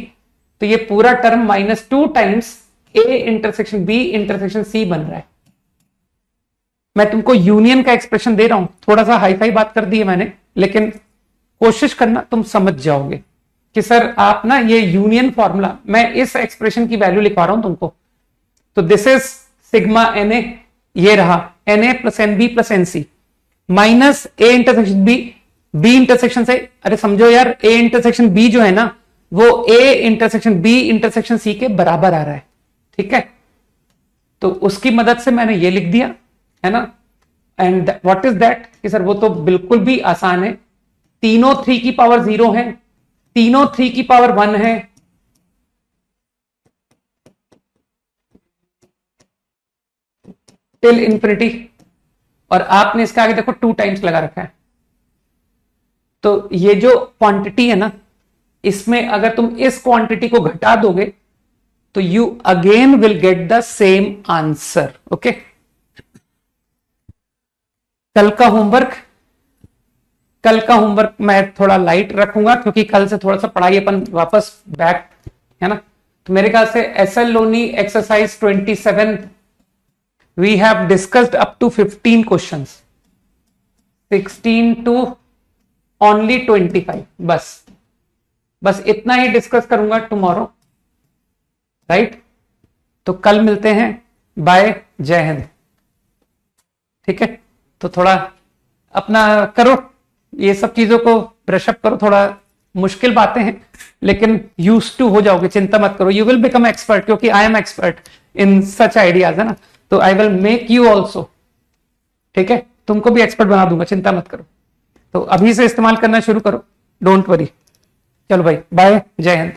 तो ये पूरा term -2 times A intersection B intersection C बन रहा है। मैं तुमको यूनियन का expression दे रहा हूं, थोड़ा सा हाई फाई बात कर दी है मैंने, लेकिन कोशिश करना तुम समझ जाओगे कि सर आप ना ये यूनियन फॉर्मूला, मैं इस एक्सप्रेशन की वैल्यू लिखवा रहा हूं तुमको। तो दिस इज सिग्मा Na, ये रहा Na plus NB plus NC minus A intersection B intersection से, अरे समझो यार A इंटरसेक्शन B जो है ना वो A intersection B intersection C के बराबर आ रहा है, ठीक है। तो उसकी मदद से मैंने ये लिख दिया है ना। एंड व्हाट इज दैट कि सर वो तो बिल्कुल भी आसान है, तीनों 3 की पावर 0 है, तीनों 3 की पावर 1 है, टिल इंफिनिटी, और आपने इसके आगे देखो 2 टाइम्स लगा रखा है। तो ये जो क्वांटिटी है ना, इसमें अगर तुम इस क्वांटिटी को घटा दोगे तो you again will get the same answer, okay. कल का होमवर्क मैं थोड़ा लाइट रखूंगा क्योंकि कल से थोड़ा सा पढ़ाई अपन वापस बैक है ना। तो मेरे ख्याल से SL Loney exercise 27 we have discussed up to 15 questions, 16 to only 25, बस इतना ही डिस्कस करूंगा टुमारो, राइट। तो कल मिलते हैं, बाय, जय हिंद, ठीक है। तो थोड़ा अपना करो, ये सब चीजों को ब्रशअप करो, थोड़ा मुश्किल बातें हैं लेकिन यूज टू हो जाओगे, चिंता मत करो, यू विल बिकम एक्सपर्ट, क्योंकि I am expert in such ideas, है ना। तो I will make you also, ठीक है, तुमको भी एक्सपर्ट बना दूंगा, चिंता मत करो। तो अभी से इस्तेमाल करना शुरू करो, डोंट वरी। चलो भाई, बाय, जय हिंद।